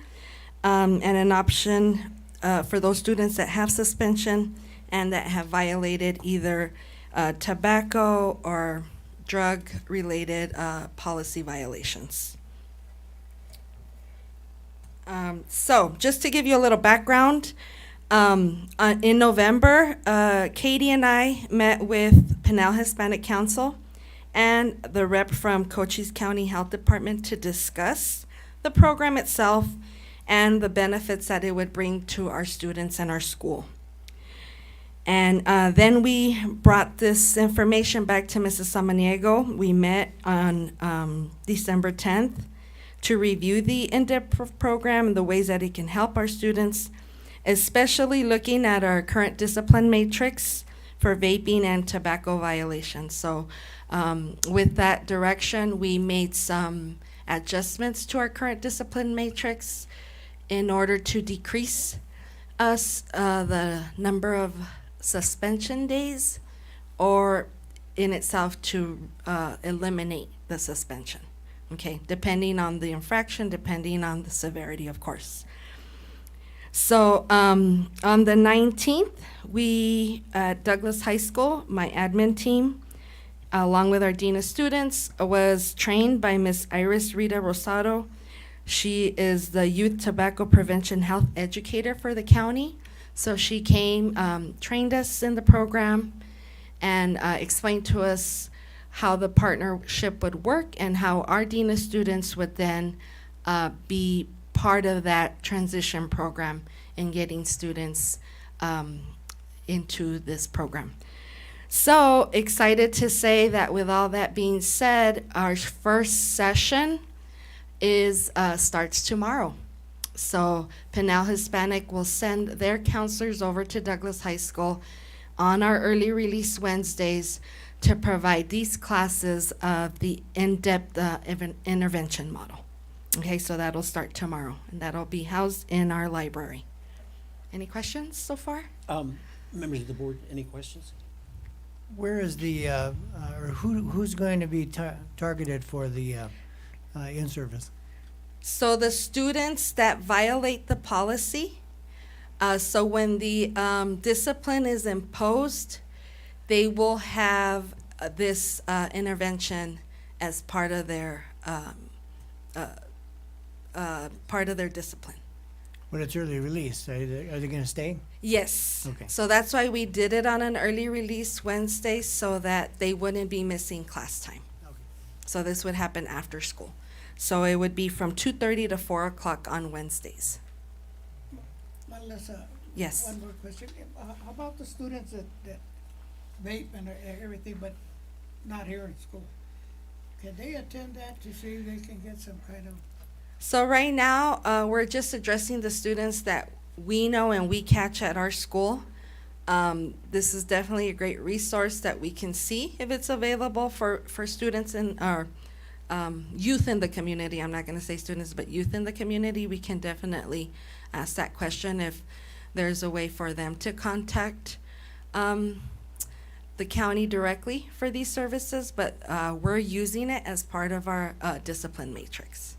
and an option for those students that have suspension and that have violated either tobacco or drug-related policy violations. So just to give you a little background, in November, Katie and I met with Pinal Hispanic Council and the rep from Cochise County Health Department to discuss the program itself and the benefits that it would bring to our students and our school. And then we brought this information back to Mrs. Samaniego. We met on December 10th to review the in-depth program and the ways that it can help our students, especially looking at our current discipline matrix for vaping and tobacco violations. So with that direction, we made some adjustments to our current discipline matrix in order to decrease the number of suspension days, or in itself to eliminate the suspension, okay, depending on the infraction, depending on the severity, of course. So on the 19th, we at Douglas High School, my admin team, along with our Dean of Students, was trained by Miss Iris Rita Rosado. She is the Youth Tobacco Prevention Health Educator for the county. So she came, trained us in the program, and explained to us how the partnership would work and how our Dean of Students would then be part of that transition program in getting students into this program. So excited to say that with all that being said, our first session is starts tomorrow. So Pinal Hispanic will send their counselors over to Douglas High School on our early release Wednesdays to provide these classes of the in-depth intervention model. Okay, so that'll start tomorrow, and that'll be housed in our library. Any questions so far? Members of the board, any questions? Where is the, or who's going to be targeted for the in-service? So the students that violate the policy, so when the discipline is imposed, they will have this intervention as part of their discipline. When it's early release, are they going to stay? Yes. Okay. So that's why we did it on an early release Wednesday, so that they wouldn't be missing class time. Okay. So this would happen after school. So it would be from 2:30 to 4 o'clock on Wednesdays. Melissa, Yes. One more question. How about the students that vape and everything, but not here in school? Can they attend that to see if they can get some kind of? So right now, we're just addressing the students that we know and we catch at our school. This is definitely a great resource that we can see if it's available for students in our youth in the community. I'm not going to say students, but youth in the community. We can definitely ask that question if there's a way for them to contact the county directly for these services, but we're using it as part of our discipline matrix.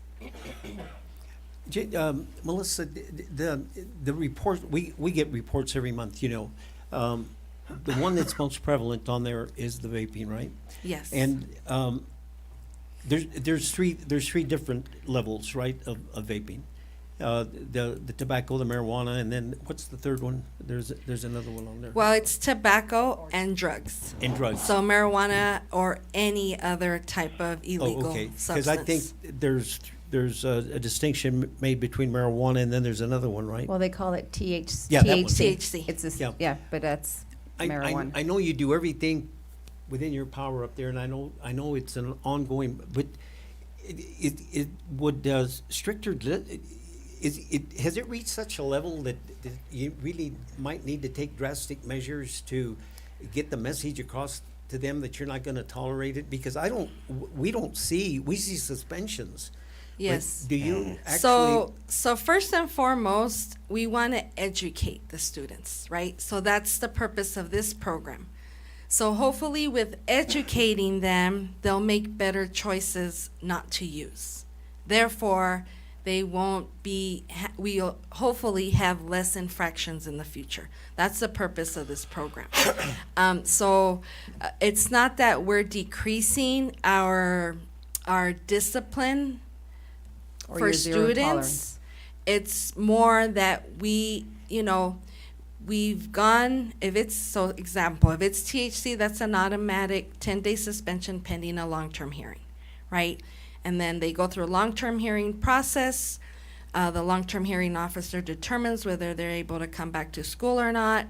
Melissa, the report, we get reports every month, you know. The one that's most prevalent on there is the vaping, right? Yes. And there's three different levels, right, of vaping. The tobacco, the marijuana, and then what's the third one? There's another one on there. Well, it's tobacco and drugs. And drugs. So marijuana or any other type of illegal Oh, okay. substance. Because I think there's a distinction made between marijuana and then there's another one, right? Well, they call it Yeah, that one. THC. It's a, Yeah. yeah, but that's marijuana. I know you do everything within your power up there, and I know it's an ongoing, but it would stricter. Has it reached such a level that you really might need to take drastic measures to get the message across to them that you're not going to tolerate it? Because we see suspensions. But Yes. do you actually? So first and foremost, we want to educate the students, right? So that's the purpose of this program. So hopefully with educating them, they'll make better choices not to use. Therefore, they won't be, we'll hopefully have less infractions in the future. That's the purpose of this program. It's not that we're decreasing our discipline Or for your zero students. tolerance. It's more that we've gone, if it's THC, that's an automatic 10-day suspension pending a long-term hearing, right? And then they go through a long-term hearing process. The long-term hearing officer determines whether they're able to come back to school or not.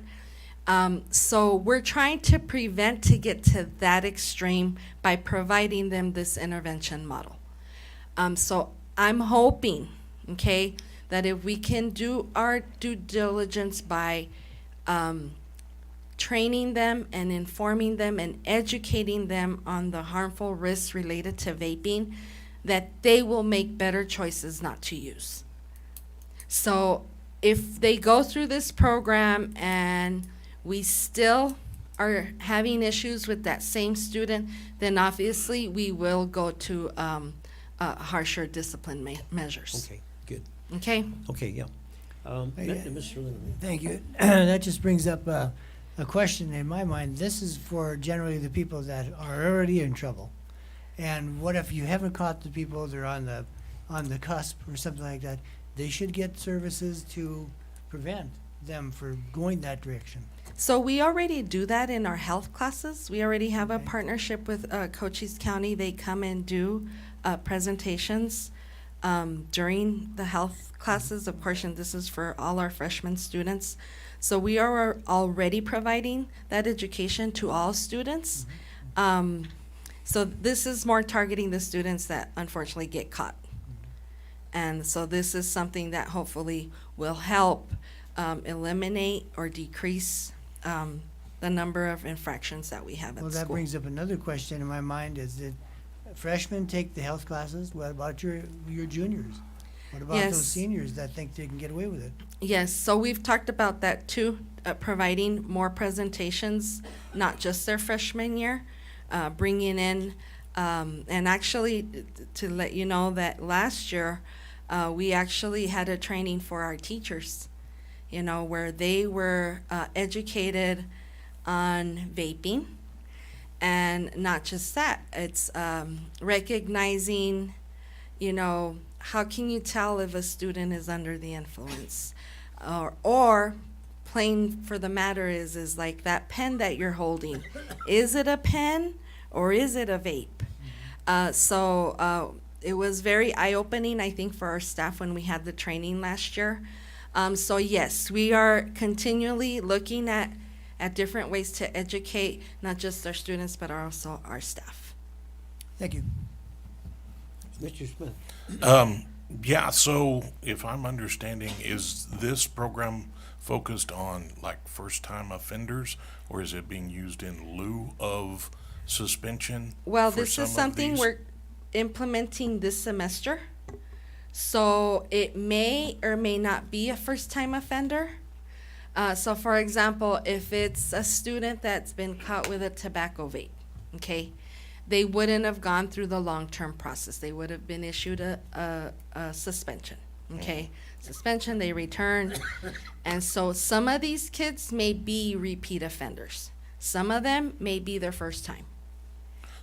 So we're trying to prevent to get to that extreme by providing them this intervention model. So I'm hoping, okay, that if we can do our due diligence by training them and informing them and educating them on the harmful risks related to vaping, that they will make better choices not to use. So if they go through this program and we still are having issues with that same student, then obviously we will go to harsher discipline measures. Okay, good. Okay? Okay, yeah. Mr. Lynn. Thank you. That just brings up a question in my mind. This is for generally the people that are already in trouble. And what if you haven't caught the people that are on the cusp or something like that? They should get services to prevent them from going that direction. So we already do that in our health classes. We already have a partnership with Cochise County. They come and do presentations during the health classes. Of course, and this is for all our freshman students. So we are already providing that education to all students. So this is more targeting the students that unfortunately get caught. And so this is something that hopefully will help eliminate or decrease the number of infractions that we have at Well, school. that brings up another question in my mind, is that freshmen take the health classes. What about your juniors? What about Yes. those seniors that think they can get away with it? Yes, so we've talked about that too, providing more presentations, not just their freshman year, bringing in, and actually to let you know that last year, we actually had a training for our teachers, where they were educated on vaping. And not just that, it's recognizing, how can you tell if a student is under the influence? Or plain for the matter is like that pen that you're holding. Is it a pen or is it a vape? So it was very eye-opening, I think, for our staff when we had the training last year. So yes, we are continually looking at different ways to educate not just our students, but also our staff. Thank you. Mr. Smith? Yeah, so if I'm understanding, is this program focused on like first-time offenders, or is it being used in lieu of suspension? Well, for this some is of something these? we're implementing this semester. So it may or may not be a first-time offender. So for example, if it's a student that's been caught with a tobacco vape, okay, they wouldn't have gone through the long-term process. They would have been issued a suspension, okay? Suspension, they return. And so some of these kids may be repeat offenders. Some of them may be their first time.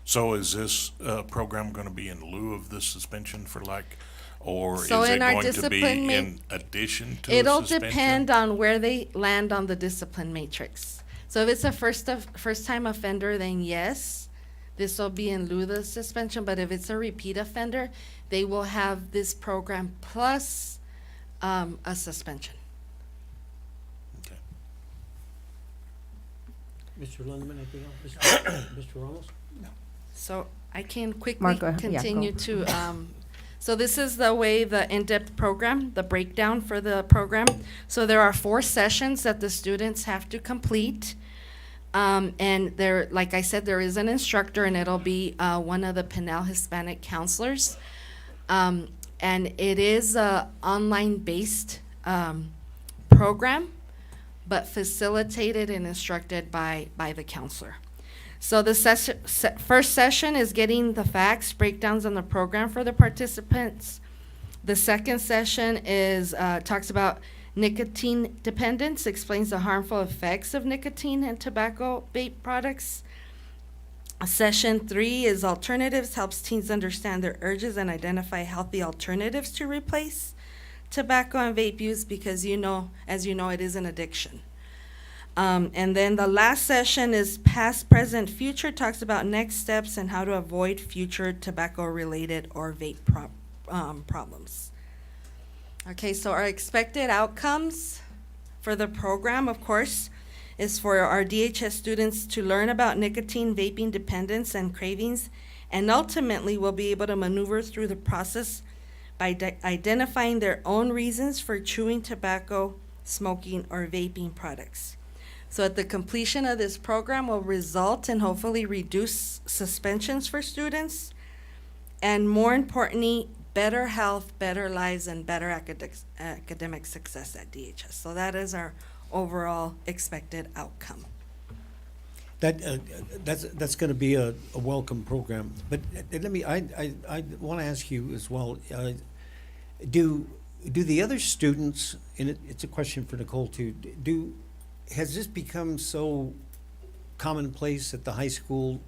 So is this program going to be in lieu of the suspension for like, or So is it in our going to be discipline in addition to a It'll suspension? depend on where they land on the discipline matrix. So if it's a first-time offender, then yes, this will be in lieu of the suspension. But if it's a repeat offender, they will have this program plus a suspension. Okay. Mr. Lindeman, anything else? Mr. Ramos? So I can quickly Marco, yeah, continue go. to, so this is the way the in-depth program, the breakdown for the program. So there are 4 sessions that the students have to complete. And there, like I said, there is an instructor, and it'll be one of the Pinal Hispanic counselors. And it is a online-based program, but facilitated and instructed by the counselor. So the first session is getting the facts, breakdowns on the program for the participants. The second session is talks about nicotine dependence, explains the harmful effects of nicotine and tobacco vape products. Session 3 is alternatives, helps teens understand their urges and identify healthy alternatives to replace tobacco and vape use, because as you know, it is an addiction. And then the last session is past, present, future, talks about next steps and how to avoid future tobacco-related or vape problems. Okay, so our expected outcomes for the program, of course, is for our DHS students to learn about nicotine, vaping dependence, and cravings, and ultimately will be able to maneuver through the process by identifying their own reasons for chewing tobacco, smoking, or vaping products. So at the completion of this program will result in hopefully reduced suspensions for students, and more importantly, better health, better lives, and better academic success at DHS. So that is our overall expected outcome. That's going to be a welcome program. But I want to ask you as well, do the other students, and it's a question for Nicole too, has this become so commonplace at the high school,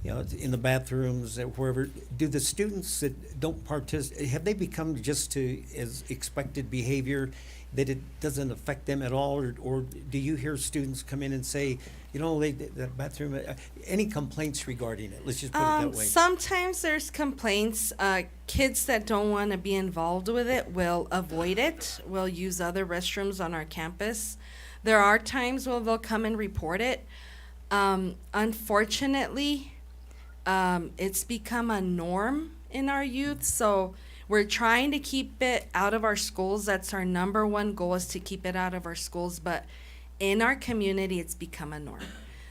in the bathrooms, wherever? Do the students that don't participate, have they become just as expected behavior that it doesn't affect them at all? Or do you hear students come in and say, the bathroom, any complaints regarding it? Let's just put it that way. Sometimes there's complaints. Kids that don't want to be involved with it will avoid it, will use other restrooms on our campus. There are times where they'll come and report it. Unfortunately, it's become a norm in our youth, so we're trying to keep it out of our schools. That's our number one goal, is to keep it out of our schools, but in our community, it's become a norm.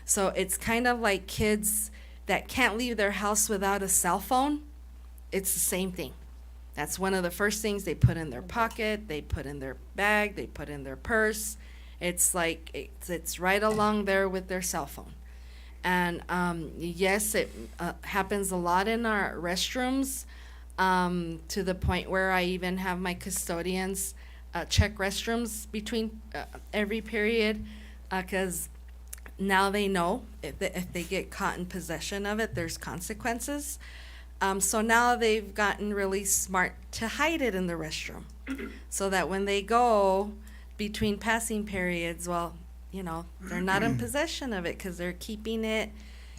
So it's kind of like kids that can't leave their house without a cell phone. It's the same thing. That's one of the first things they put in their pocket, they put in their bag, they put in their purse. It's like it's right along there with their cell phone. And yes, it happens a lot in our restrooms, to the point where I even have my custodians check restrooms between every period, because now they know if they get caught in possession of it, there's consequences. So now they've gotten really smart to hide it in the restroom, so that when they go between passing periods, they're not in possession of it, because they're keeping it,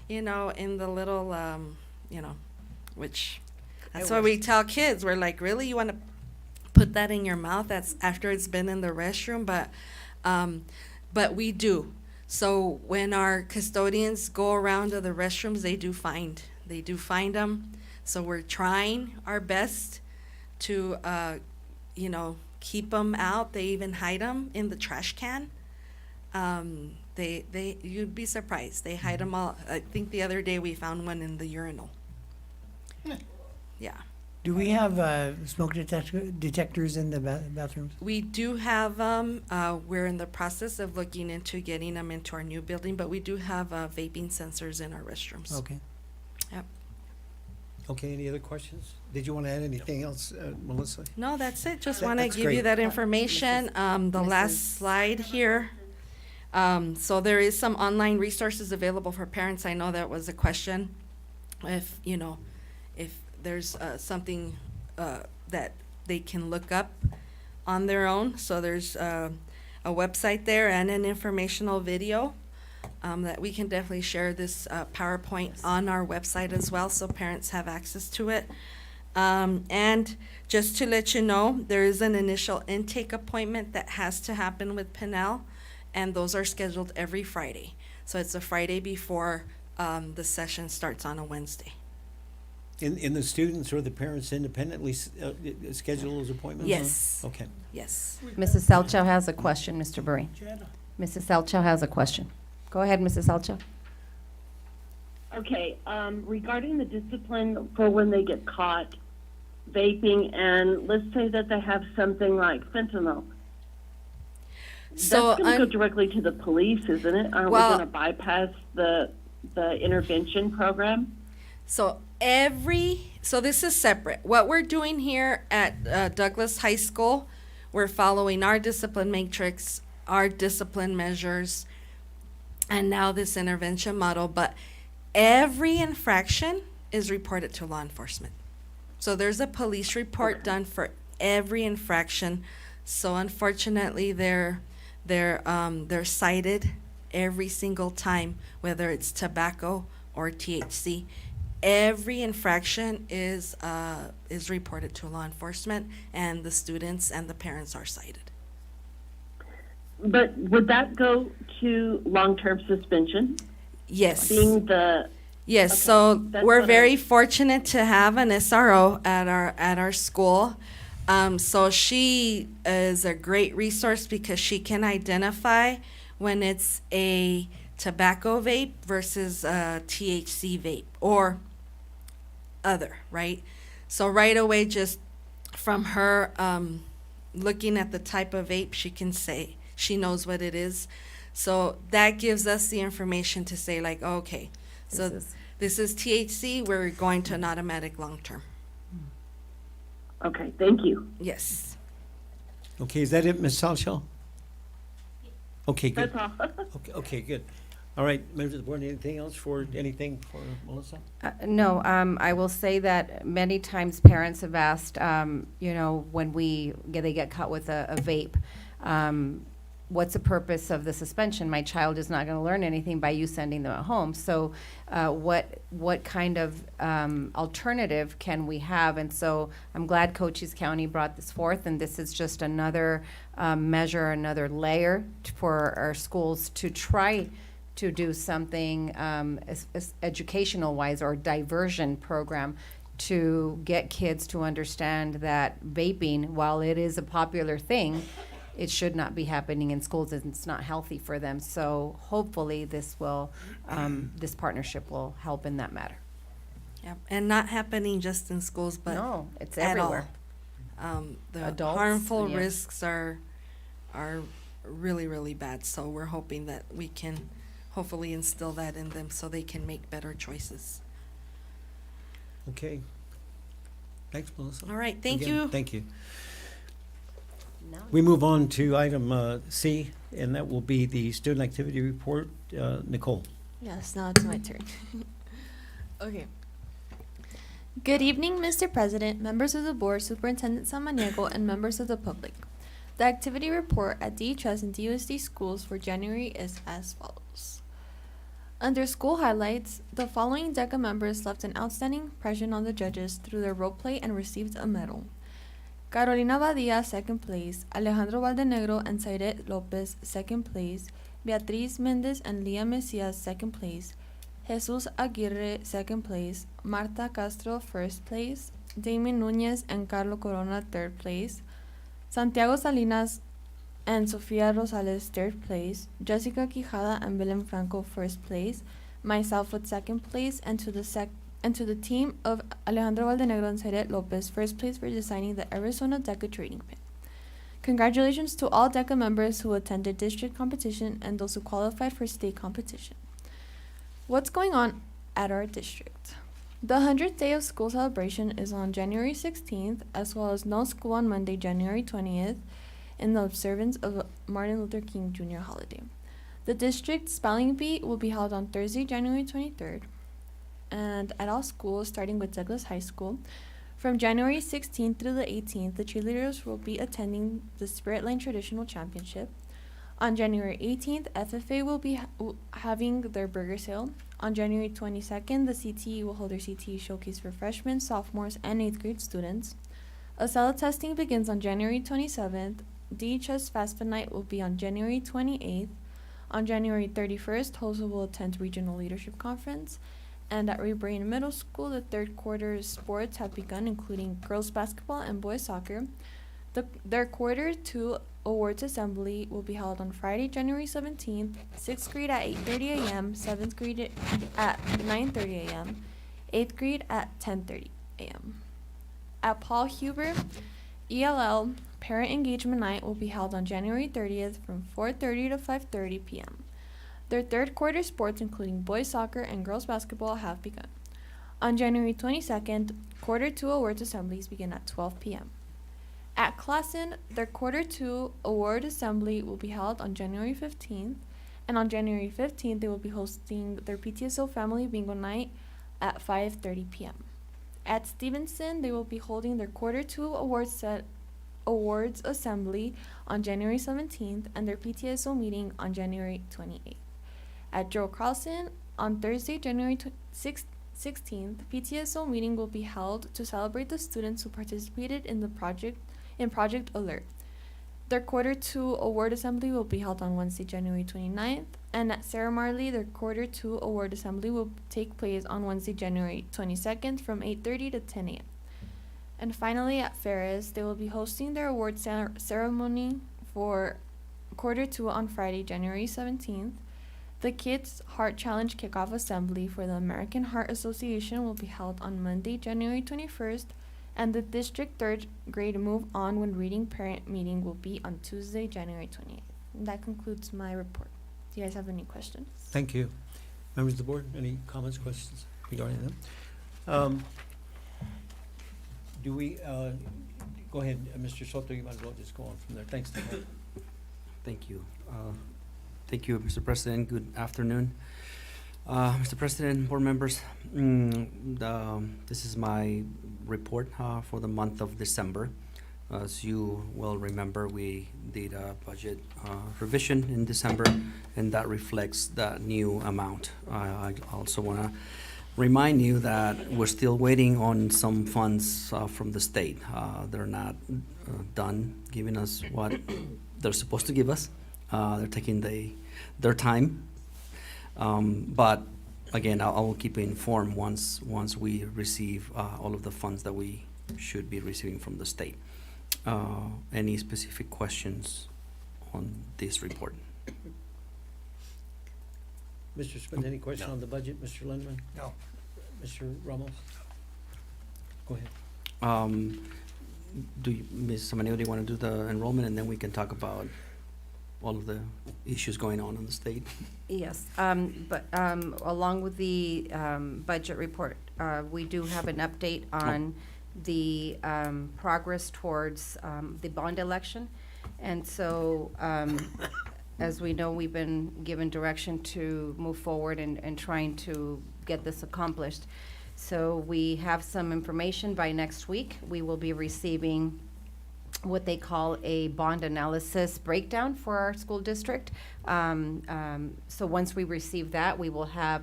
in the little, which that's why we tell kids, we're like, really, you want to put that in your mouth. That's after it's been in the restroom, but we do. So when our custodians go around to the restrooms, they do find them. So we're trying our best to, keep them out. They even hide them in the trash can. You'd be surprised. They hide them all. I think the other day we found one in the urinal. Yeah. Do we have smoke detectors in the bathrooms? We do have we're in the process of looking into getting them into our new building, but we do have vaping sensors in our restrooms. Okay. Yep. Okay, any other questions? Did you want to add anything else, Melissa? No, that's it. Just want to That's give you great. that information. The last slide here. So there is some online resources available for parents. I know that was a question. If there's something that they can look up on their own. So there's a website there and an informational video that we can definitely share this PowerPoint on our website as well, so parents have access to it. And just to let you know, there is an initial intake appointment that has to happen with Pinnell, and those are scheduled every Friday. So it's a Friday before the session starts on a Wednesday. In the students or the parents independently schedule those appointments? Yes. Okay. Yes. Mrs. Selchow has a question, Mr. Burry. Mrs. Selchow has a question. Go ahead, Mrs. Selchow. Okay, regarding the discipline for when they get caught vaping, and let's say that they have something like fentanyl. So that's going to go directly to the police, isn't it? Aren't we going to bypass the intervention program? So this is separate. What we're doing here at Douglas High School, we're following our discipline matrix, our discipline measures, and now this intervention model. But every infraction is reported to law enforcement. So there's a police report done for every infraction. So unfortunately, they're cited every single time, whether it's tobacco or THC. Every infraction is reported to law enforcement, and the students and the parents are cited. But would that go to long-term suspension? Yes. Being the Yes, okay, so that's we're what very fortunate to have an SRO at our school. So she is a great resource because she can identify when it's a tobacco vape versus a THC vape or other, right? So right away, just from her looking at the type of vape, she can say she knows what it is. So that gives us the information to say, like, okay, so this is THC, we're going to an automatic long-term. Okay, thank you. Yes. Okay, is that it, Ms. Salchow? Okay, good. That's all. Okay, good. All right, members of the board, anything for Melissa? No, I will say that many times parents have asked, when they get caught with a vape, what's the purpose of the suspension? My child is not going to learn anything by you sending them at home. So what kind of alternative can we have? And so I'm glad Cochise County brought this forth, and this is just another measure, another layer for our schools to try to do something educational-wise or diversion program to get kids to understand that vaping, while it is a popular thing, it should not be happening in schools, and it's not healthy for them. So hopefully this partnership will help in that matter. Yep, and not happening just in schools, but no, it's at everywhere. All. The Adults, harmful yeah. risks are really, really bad. So we're hoping that we can hopefully instill that in them so they can make better choices. Okay. Thanks, Melissa. All right, thank Again, you. Thank you. We move on to item C, and that will be the student activity report. Nicole. Yes, now it's my turn. Okay. Good evening, Mr. President, members of the board, Superintendent Samaniego, and members of the public. The activity report at DHS and DUSD schools for January is as follows. Under school highlights, the following DECA members left an outstanding impression on the judges through their role play and received a medal. Carolina Badia, second place. Alejandro Valdenegro and Zairet Lopez, second place. Beatriz Mendez and Leah Messias, second place. Jesus Aguirre, second place. Marta Castro, first place. Damien Nunez and Carlo Corona, third place. Santiago Salinas and Sofia Rosales, third place. Jessica Quijada and Belen Franco, first place. Myself with second place, and to the team of Alejandro Valdenegro and Zairet Lopez, first place for designing the Arizona DECA trading pin. Congratulations to all DECA members who attended district competition and those who qualified for state competition. What's going on at our district? The 100th day of school celebration is on January 16th, as well as no school on Monday, January 20th, in the observance of Martin Luther King Jr. holiday. The district spelling bee will be held on Thursday, January 23rd, and at all schools, starting with Douglas High School. From January 16th through the 18th, the cheerleaders will be attending the Spirit Line Traditional Championship. On January 18th, FFA will be having their burger sale. On January 22nd, the CTE will hold their CTE showcase for freshmen, sophomores, and 8th grade students. ACELA testing begins on January 27th. DHS FAFSA night will be on January 28th. On January 31st, HOSA will attend Regional Leadership Conference. And at Rebrain Middle School, the third quarter sports have begun, including girls basketball and boys soccer. Their quarter 2 awards assembly will be held on Friday, January 17th, 6th grade at 8:30 a.m., 7th grade at 9:30 a.m., 8th grade at 10:30 a.m. At Paul Huber, ELL Parent Engagement Night will be held on January 30th from 4:30 to 5:30 p.m. Their third quarter sports, including boys soccer and girls basketball, have begun. On January 22nd, quarter 2 awards assemblies begin at 12 p.m. At Classen, their quarter 2 award assembly will be held on January 15th, and on January 15th, they will be hosting their PTSO Family Bingo Night at 5:30 p.m. At Stevenson, they will be holding their quarter 2 awards assembly on January 17th and their PTSO meeting on January 28th. At Joe Carlson, on Thursday, January 16th, PTSO meeting will be held to celebrate the students who participated in Project Alert. Their quarter 2 award assembly will be held on Wednesday, January 29th, and at Sarah Marley, their quarter 2 award assembly will take place on Wednesday, January 22nd from 8:30 to 10 a.m. And finally, at Ferris, they will be hosting their award ceremony for quarter 2 on Friday, January 17th. The Kids Heart Challenge Kickoff Assembly for the American Heart Association will be held on Monday, January 21st, and the District 3rd grade Move On When Reading Parent Meeting will be on Tuesday, January 28th. And that concludes my report. Do you guys have any questions? Thank you. Members of the board, any comments, questions regarding them? Do we, go ahead, Mr. Soto, you might as well just go on from there. Thanks, Tim. Thank you. Thank you, Mr. President. Good afternoon. Mr. President, board members, this is my report for the month of December. As you well remember, we did a budget revision in December, and that reflects that new amount. I also want to remind you that we're still waiting on some funds from the state. They're not done giving us what they're supposed to give us. They're taking their time. But again, I will keep you informed once we receive all of the funds that we should be receiving from the state. Any specific questions on this report? Mr. Smith, any question on the budget, Mr. Lindman? No. Mr. Ramos? Go ahead. Ms. Samaniego, do you want to do the enrollment, and then we can talk about all of the issues going on in the state? Yes, but along with the budget report, we do have an update on the progress towards the bond election. And so, as we know, we've been given direction to move forward and trying to get this accomplished. So we have some information by next week. We will be receiving what they call a bond analysis breakdown for our school district. So once we receive that, we will have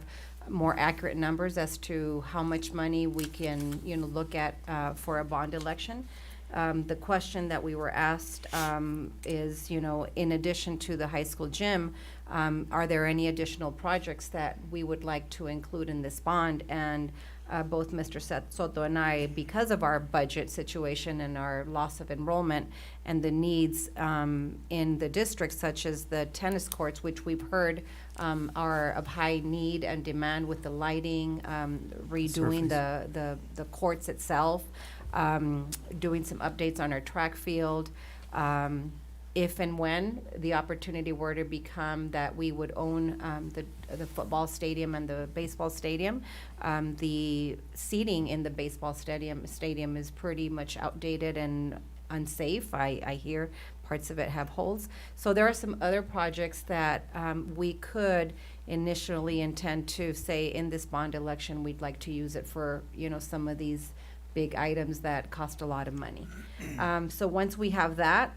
more accurate numbers as to how much money we can, look at for a bond election. The question that we were asked is, in addition to the high school gym, are there any additional projects that we would like to include in this bond? And both Mr. Soto and I, because of our budget situation and our loss of enrollment and the needs in the district, such as the tennis courts, which we've heard are of high need and demand with the lighting, redoing the courts itself, doing some updates on our track field. If and when the opportunity were to become that we would own the football stadium and the baseball stadium, the seating in the baseball stadium is pretty much outdated and unsafe. I hear parts of it have holes. So there are some other projects that we could initially intend to say in this bond election, we'd like to use it for, some of these big items that cost a lot of money. So once we have that,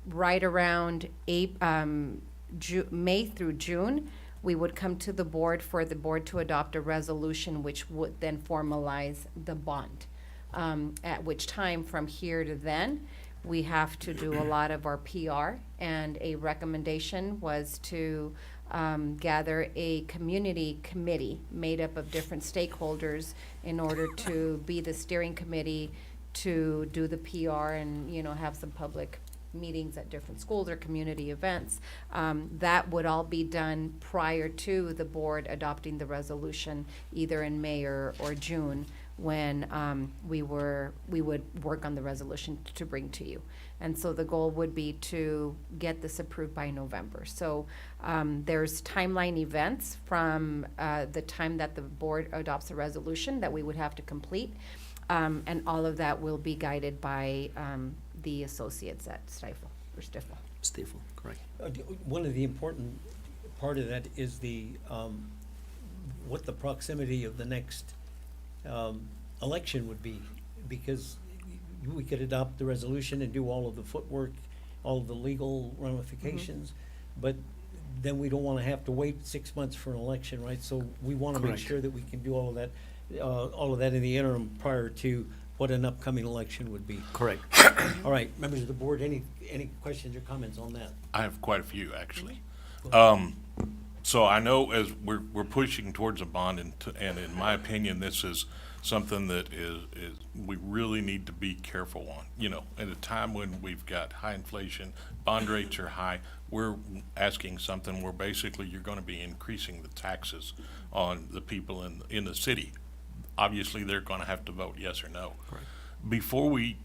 right around May through June, we would come to the board for the board to adopt a resolution which would then formalize the bond. At which time, from here to then, we have to do a lot of our PR, and a recommendation was to gather a community committee made up of different stakeholders in order to be the steering committee to do the PR and, have some public meetings at different schools or community events. That would all be done prior to the board adopting the resolution, either in May or June, when we would work on the resolution to bring to you. And so the goal would be to get this approved by November. So there's timeline events from the time that the board adopts a resolution that we would have to complete. And all of that will be guided by the associates at Stifel. Stifel, correct. One of the important part of that is what the proximity of the next election would be, because we could adopt the resolution and do all of the footwork, all of the legal ramifications, but then we don't want to have to wait 6 months for an election, right? So we want to make Correct. sure that we can do all of that in the interim prior to what an upcoming election would be. Correct. All right, members of the board, any questions or comments on that? I have quite a few, actually. So I know as we're pushing towards a bond, and in my opinion, this is something that is we really need to be careful on. At a time when we've got high inflation, bond rates are high, we're asking something where basically you're going to be increasing the taxes on the people in the city. Obviously, they're going to have to vote yes or no. Correct. Before we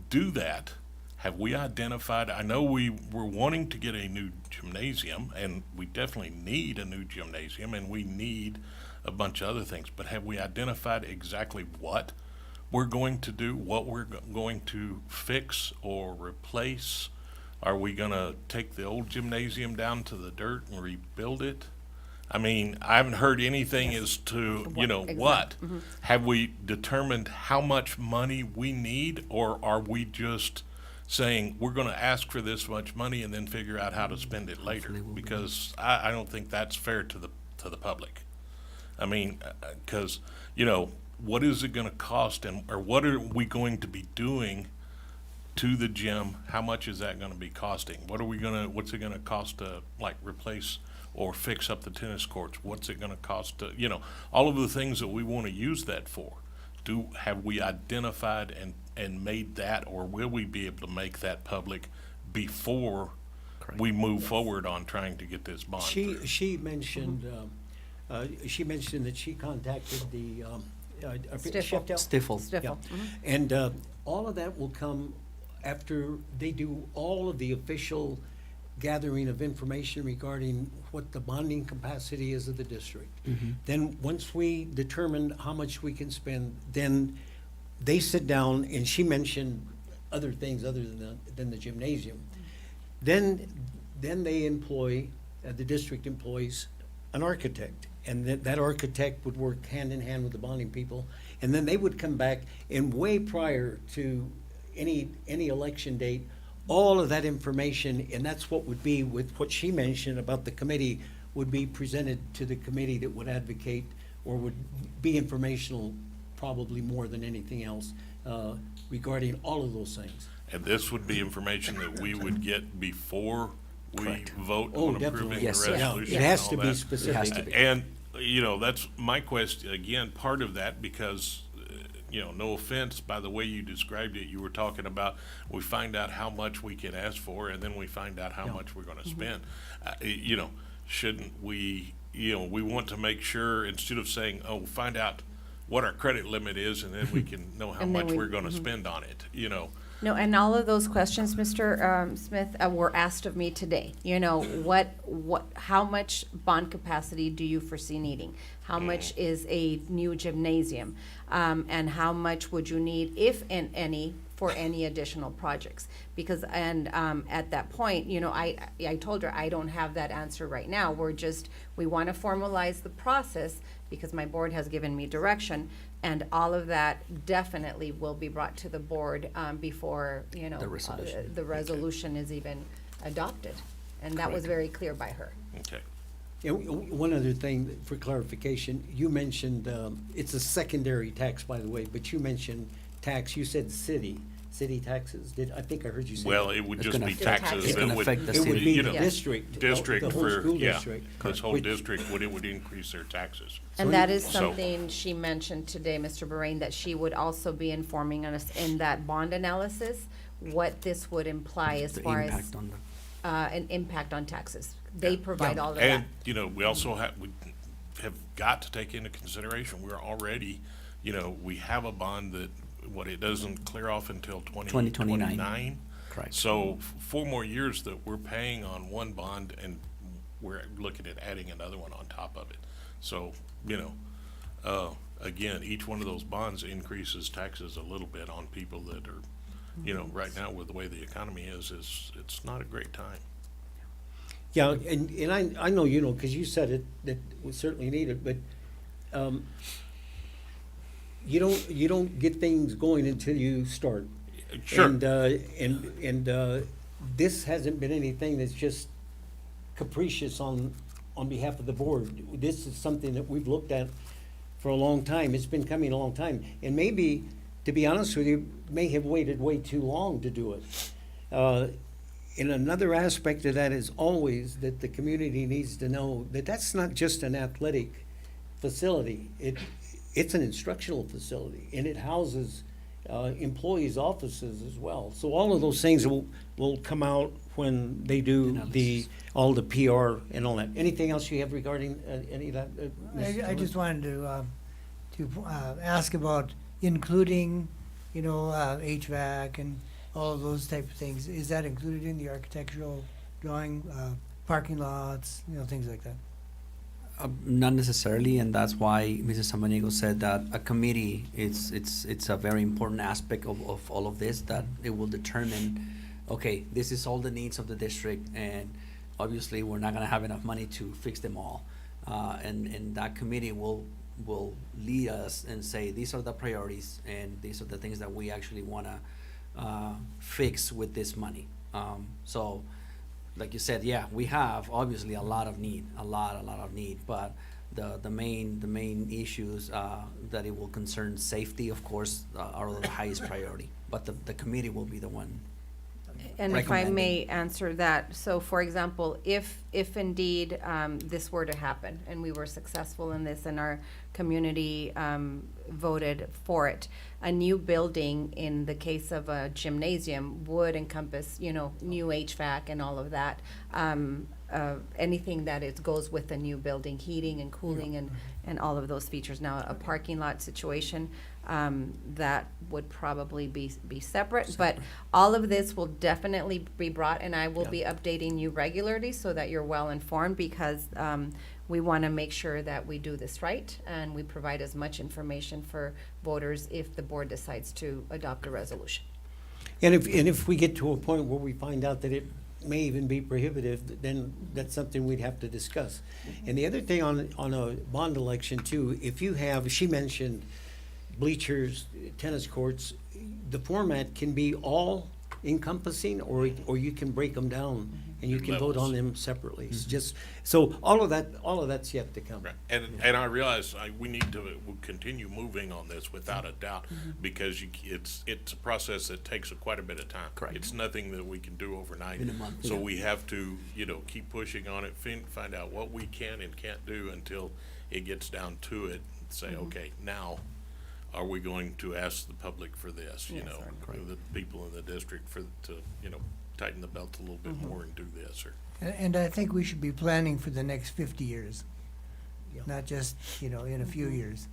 do that, have we identified, I know we were wanting to get a new gymnasium, and we definitely need a new gymnasium, and we need a bunch of other things, but have we identified exactly what we're going to do, what we're going to fix or replace? Are we going to take the old gymnasium down to the dirt and rebuild it? I mean, I haven't heard anything as to, what. Mm-hmm. Have we determined how much money we need, or are we just saying we're going to ask for this much money and then figure out how to spend it later? Because I don't think that's fair to the public. I mean, because, what is it going to cost, or what are we going to be doing to the gym? How much is that going to be costing? What's it going to cost to replace or fix up the tennis courts? What's it going to cost to, all of the things that we want to use that for? Have we identified and made that, or will we be able to make that public before we move forward on trying to get this bond through? She mentioned that she contacted the Stifel. Yeah. And all of that will come after they do all of the official gathering of information regarding what the bonding capacity is of the district. Then once we determine how much we can spend, then they sit down, and she mentioned other things other than the gymnasium. Then they employ, the district employs an architect, and that architect would work hand in hand with the bonding people, and then they would come back, and way prior to any election date, all of that information, and that's what would be with what she mentioned about the committee, would be presented to the committee that would advocate or would be informational, probably more than anything else, regarding all of those things. And this would be information that we would get before we Correct. vote Oh, on definitely. approving Yes, the sir. resolution It and has all to be that. specific. It has to be. And, you know, that's my question, again, part of that, because, you know, no offense, by the way you described it, you were talking about, we find out how much we can ask for, and then we find out how much we're gonna spend. You know, shouldn't we, you know, we want to make sure, instead of saying, oh, find out what our credit limit is, and then we can know how And then much we- we're gonna spend on it, you know? No, and all of those questions, Mr. Smith, were asked of me today. You know, how much bond capacity do you foresee needing? How much is a new gymnasium? And how much would you need, if and any, for any additional projects? Because, at that point, you know, I told her I don't have that answer right now. We want to formalize the process because my board has given me direction. And all of that definitely will be brought to the board before, you know, The resolution. the resolution is even adopted. And that was Correct. very clear by her. Okay. Yeah, one other thing for clarification, you mentioned, it's a secondary tax, by the way, but you mentioned tax, you said city taxes. I think I heard you say. Well, it would It's just gonna be affect- taxes. it's that gonna would- affect the It would city. be you the know, district. District the whole for, school yeah, district. this whole Which- district, it would increase their taxes. And that is So- something she mentioned today, Mr. Bahrain, that she would also be informing us in that bond analysis, what this would imply as The far as, impact on the, an impact on taxes. They provide all of that. And, you know, we also have got to take into consideration, we're already, you know, we have a bond that, it doesn't clear off until 2029. correct. So 4 more years that we're paying on one bond, and we're looking at adding another one on top of it. So, you know, again, each one of those bonds increases taxes a little bit on people that are, you know, right now with the way the economy is, it's not a great time. Yeah, and I know, you know, because you said it, that we certainly need it, but you don't get things going until you start. Sure. And this hasn't been anything that's just capricious on behalf of the board. This is something that we've looked at for a long time. It's been coming a long time. And maybe, to be honest with you, may have waited way too long to do it. And another aspect of that is always that the community needs to know that that's not just an athletic facility. It's an instructional facility, and it houses employees' offices as well. So all of those things will come out when they do all the PR and all that. Anything else you have regarding any of that? Mrs. I just Tillman? wanted to ask about including, you know, HVAC and all of those type of things. Is that included in the architectural drawing, parking lots, you know, things like that? Not necessarily, and that's why Mrs. Samaniego said that a committee, it's a very important aspect of all of this, that it will determine, okay, this is all the needs of the district, and obviously, we're not gonna have enough money to fix them all. And that committee will lead us and say, these are the priorities, and these are the things that we actually wanna fix with this money. So, like you said, yeah, we have obviously a lot of need, but the main issues that it will concern safety, of course, are the highest priority. But the committee will be the one. And if I recommending. may answer that, so for example, if indeed this were to happen and we were successful in this and our community voted for it, a new building in the case of a gymnasium would encompass, you know, new HVAC and all of that. Anything that goes with a new building, heating and cooling and all of those features. Now, a parking lot situation, that would probably be separate, but all of this will definitely be brought, and I will be updating you regularly so that you're well informed, because we want to make sure that we do this right and we provide as much information for voters if the board decides to adopt a resolution. And if we get to a point where we find out that it may even be prohibitive, then that's something we'd have to discuss. And the other thing on a bond election too, if you have, she mentioned bleachers, tennis courts, the format can be all encompassing, or you can break them down and you can vote Levels. on them separately. It's just, so all of that's yet to come. And I realize we need to we'll continue moving on this without a doubt, because it's a process that takes quite a bit of time. Correct. It's nothing that we can do overnight. In a month. So Yeah. we have to, keep pushing on it, find out what we can and can't do until it gets down to it. Say, okay, now, are we going to ask the public for this, the people in the district to tighten the belt a little bit more and do this, or. And I think we should be planning for the next 50 years, Yeah. not just, in a few years.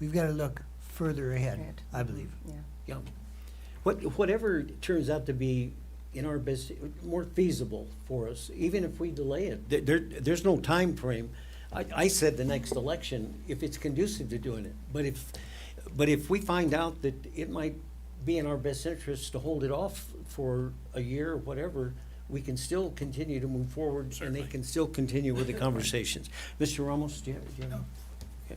We've got to look further ahead, I believe. Yeah. Whatever turns out to be in our best, more feasible for us, even if we delay it, there's no time frame. I said the next election, if it's conducive to doing it. But if we find out that it might be in our best interest to hold it off for a year or whatever, we can still continue to move forward, and they can still continue with the conversations. Mr. Ramos, do you have? Okay.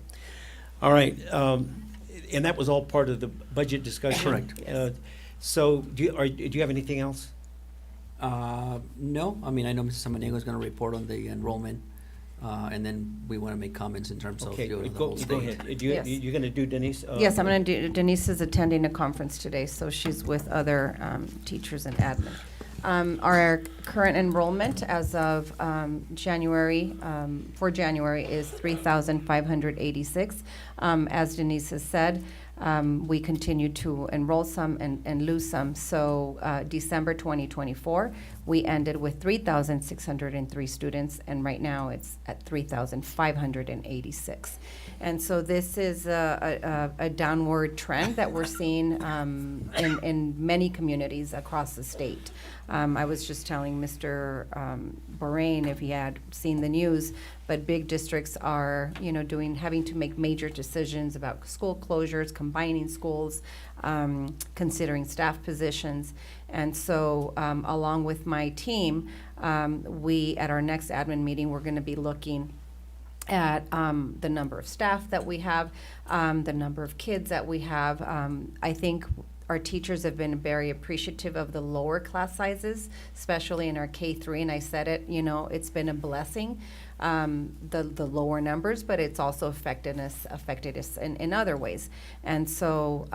All right, and that was all part of the budget discussion? Correct. So, do you have anything else? No, I mean, I know Mrs. Samaniego is gonna report on the enrollment, and then we wanna make comments in terms of Okay, the whole go state. ahead. Yes. You're gonna do Denise? Yes, I'm going to do, Denise is attending a conference today, so she's with other teachers and admin. Our current enrollment as of January, for January, is 3,586. As Denise has said, we continue to enroll some and lose some. So December 2024, we ended with 3,603 students, and right now it's at 3,586. And so this is a downward trend that we're seeing in many communities across the state. I was just telling Mr. Borain if he had seen the news, but big districts are, having to make major decisions about school closures, combining schools, considering staff positions. And so, along with my team, at our next admin meeting, we're going to be looking at the number of staff that we have, the number of kids that we have. I think our teachers have been very appreciative of the lower class sizes, especially in our K-3, and I said it, it's been a blessing, the lower numbers, but it's also affected us in other ways. And so,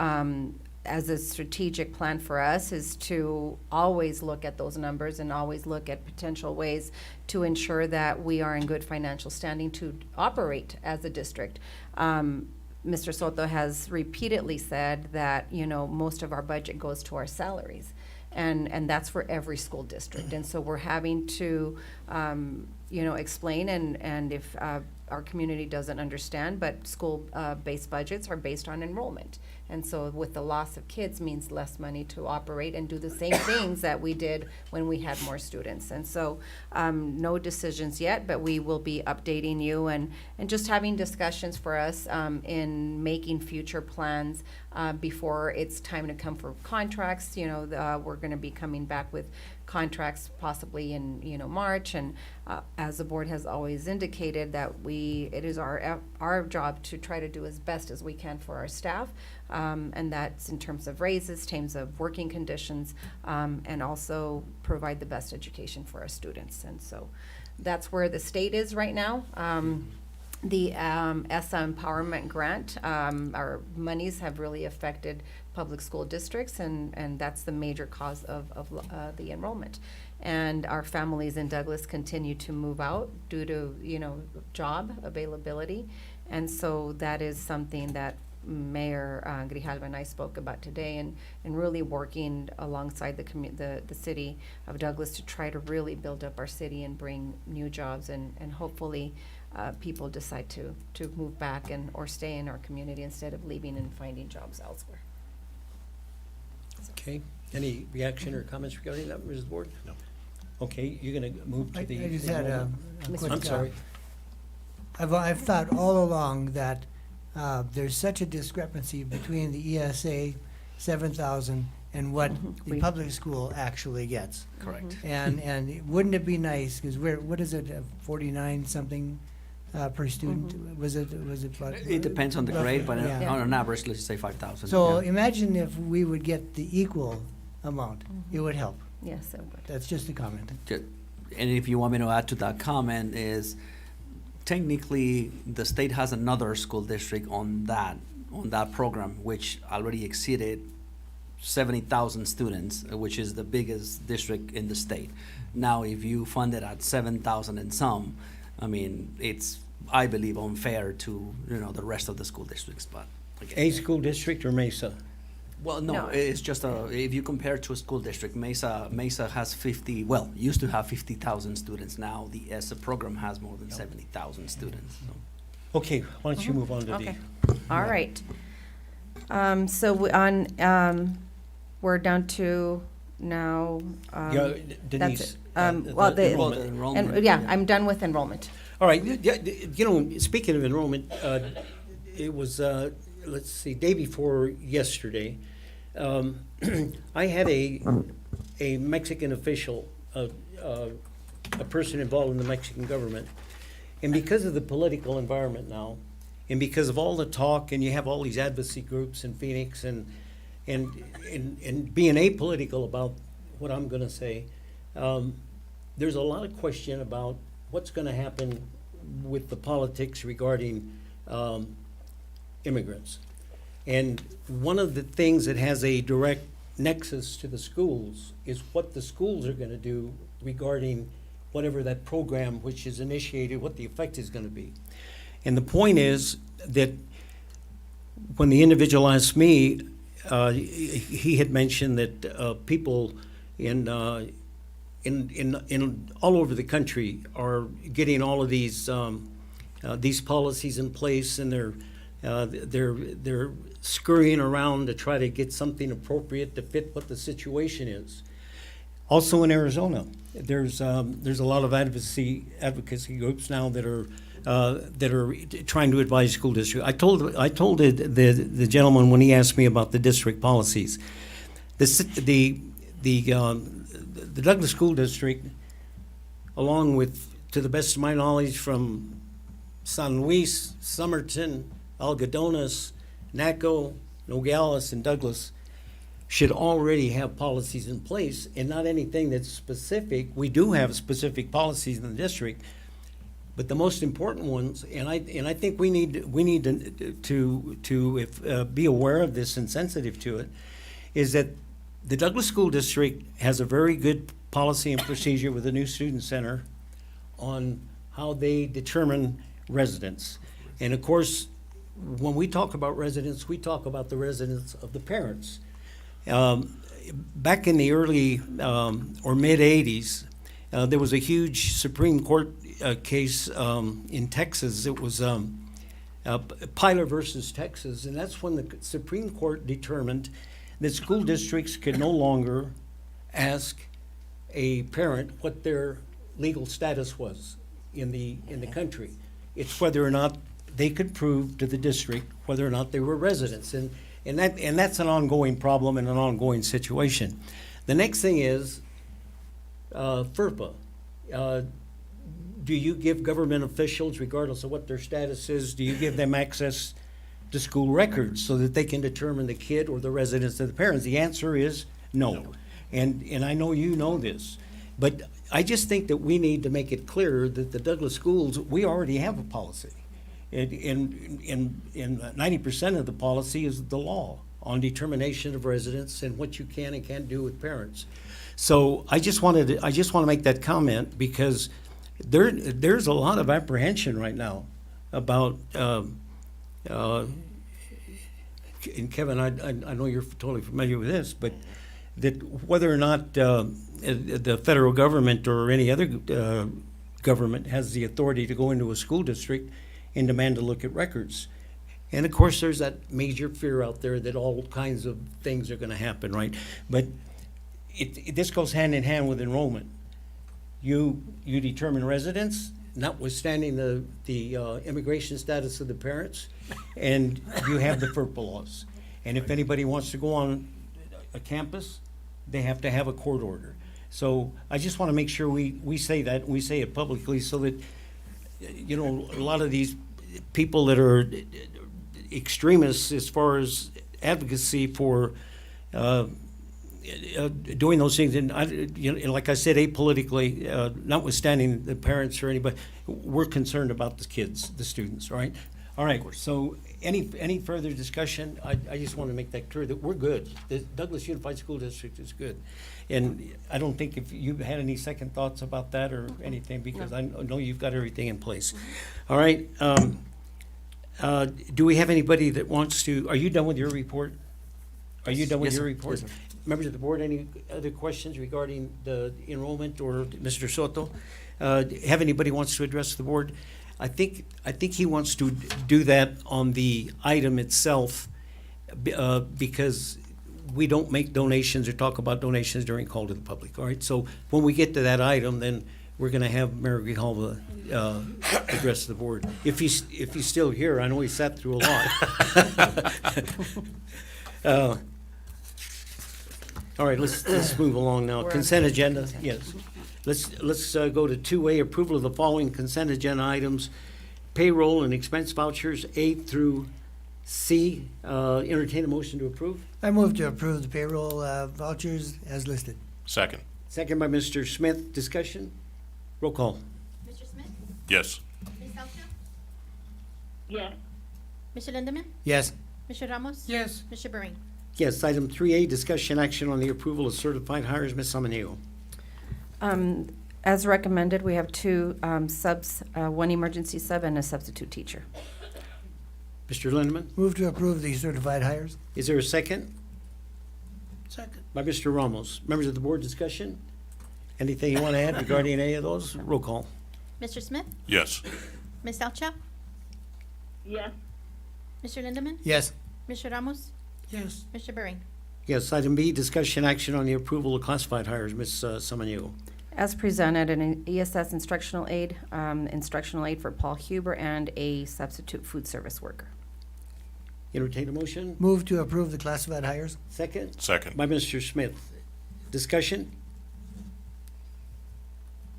as a strategic plan for us is to always look at those numbers and always look at potential ways to ensure that we are in good financial standing to operate as a district. Mr. Soto has repeatedly said that, most of our budget goes to our salaries. And that's for every school district. And so we're having to, explain, and if our community doesn't understand, but school-based budgets are based on enrollment. And so with the loss of kids means less money to operate and do the same things that we did when we had more students. And so no decisions yet, but we will be updating you and just having discussions for us in making future plans before it's time to come for contracts. We're going to be coming back with contracts possibly in March, and as the board has always indicated that it is our job to try to do as best as we can for our staff, and that's in terms of raises, terms of working conditions, and also provide the best education for our students. And so that's where the state is right now. The ESSA Empowerment Grant, our monies have really affected public school districts, and that's the major cause of the enrollment. And our families in Douglas continue to move out due to, job availability. And so that is something that Mayor Grijalva and I spoke about today, and really working alongside the city of Douglas to try to really build up our city and bring new jobs, and hopefully people decide to move back or stay in our community instead of leaving and finding jobs elsewhere. Okay, any reaction or comments regarding that, Mrs. Ward? No. Okay, you're gonna move to the. I just had a quick. I'm sorry. I've thought all along that there's such a discrepancy between the ESA 7,000 and what the public school actually gets. Correct. And wouldn't it be nice, because what is it, 49 something per student? Was it what? It depends on the grade, but Yeah. on an average, let's say 5,000. So yeah. imagine if we would get the equal amount. It would help. Yes, it would. That's just a comment. And if you want me to add to that comment is, technically, the state has another school district on that program, which already exceeded 70,000 students, which is the biggest district in the state. Now, if you fund it at 7,000 and some, I mean, it's, I believe, unfair to, the rest of the school districts, but. Again, A school district or Mesa? well, no, it's just if you compare to a school district, Mesa has used to have 50,000 students. Now the ESSA program has more than 70,000 students. So. Okay, why don't you move on to Okay. the. All right. So we're down to now. Yeah, Denise. That's it. Well, the enrollment. and, yeah, I'm done with enrollment. All right, speaking of enrollment, it was, let's see, day before yesterday, I had a Mexican official, a person involved in the Mexican government, and because of the political environment now, and because of all the talk, and you have all these advocacy groups in Phoenix, and being apolitical about what I'm going to say, there's a lot of question about what's going to happen with the politics regarding immigrants. And one of the things that has a direct nexus to the schools is what the schools are going to do regarding whatever that program which is initiated, what the effect is going to be. And the point is that when the individual asked me, he had mentioned that people in all over the country are getting all of these policies in place, and they're scurrying around to try to get something appropriate to fit what the situation is. Also in Arizona, there's a lot of advocacy groups now that are trying to advise school districts. I told the gentleman when he asked me about the district policies, the Douglas School District, along with, to the best of my knowledge, from San Luis, Somerton, Algodones, Naco, Nogales, and Douglas, should already have policies in place, and not anything that's specific. We do have specific policies in the district, but the most important ones, and I think we need to be aware of this and sensitive to it, is that the Douglas School District has a very good policy and procedure with the new student center on how they determine residents. And of course, when we talk about residents, we talk about the residents of the parents. Back in the early or mid-'80s, there was a huge Supreme Court case in Texas. It was Pilar versus Texas, and that's when the Supreme Court determined that school districts could no longer ask a parent what their legal status was in the country. It's whether or not they could prove to the district whether or not they were residents, and that's an ongoing problem and an ongoing situation. The next thing is FERPA. Do you give government officials, regardless of what their status is, do you give them access to school records so that they can determine the kid or the residence of the parents? The answer is no. And I know you know this, but I just think that we need to make it clear that the Douglas schools, we already have a policy. And 90% of the policy is the law on determination of residence and what you can and can't do with parents. So I just want to make that comment because there's a lot of apprehension right now about and Kevin, I know you're totally familiar with this, but that whether or not the federal government or any other government has the authority to go into a school district and demand to look at records. And of course, there's that major fear out there that all kinds of things are going to happen, right? But this goes hand in hand with enrollment. You determine residence, notwithstanding the immigration status of the parents, and you have the FERPA laws. And if anybody wants to go on a campus, they have to have a court order. So I just want to make sure we say that, we say it publicly so that, a lot of these people that are extremists as far as advocacy for doing those things, and like I said, apolitically, notwithstanding the parents or anybody, we're concerned about the kids, the students, right? All right, so any further discussion? I just want to make that clear that we're good. The Douglas Unified School District is good. And I don't think if you had any second thoughts about that or anything, because I know you've got everything in place. All right. Do we have anybody that wants to, are you done with your report? Are you done with Yes, your sir. report? Yes, sir. Members of the board, any other questions regarding the enrollment or Mr. Soto? Have anybody wants to address the board? I think he wants to do that on the item itself, because we don't make donations or talk about donations during call to the public, all right? So when we get to that item, then we're gonna have Mayor Grijalva address the board. If he's still here, I know he sat through a lot. All right, let's move along now. Consent agenda, yes. Let's go to 2A, approval of the following consent agenda items: payroll and expense vouchers A through C. Entertain a motion to approve. I move to approve the payroll vouchers as listed. Second. Second by Mr. Smith. Discussion? Roll call. Mr. Smith? Yes. Ms. Elcha? Yes. Mr. Lindemann? Yes. Mr. Ramos? Yes. Mr. Bering? Yes, item 3A, discussion action on the approval of certified hires. Ms. Samaniego. As recommended, we have two subs, one emergency sub and a substitute teacher. Mr. Lindeman, Move to approve the certified hires. is there a second? Second. By Mr. Ramos. Members of the board, discussion? Anything you want to add regarding any of those? Roll call. Mr. Smith? Yes. Ms. Elcha? Yes. Mr. Lindemann? Yes. Mr. Ramos? Yes. Mr. Bering? Yes, item B, discussion action on the approval of classified hires. Ms. Samaniego. As presented, an ESS instructional aid for Paul Huber, and a substitute food service worker. Entertain a motion? Move to approve the classified hires. Second? Second. By Mr. Smith. Discussion?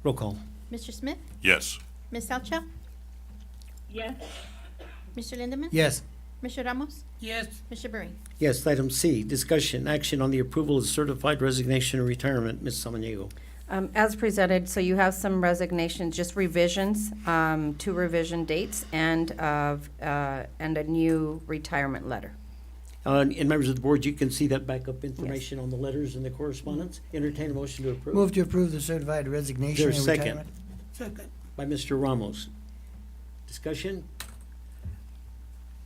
Roll call. Mr. Smith? Yes. Ms. Elcha? Yes. Mr. Lindemann? Yes. Mr. Ramos? Yes. Mr. Bering? Yes, item C, discussion action on the approval of certified resignation and retirement. Ms. Samaniego. As presented, so you have some resignations, just revisions, 2 revision dates, and a new retirement letter. And members of the board, you can see that backup information on the letters and the correspondence. Entertain a motion to approve. Move to approve the certified resignation Is and there a second? retirement. Second. By Mr. Ramos. Discussion?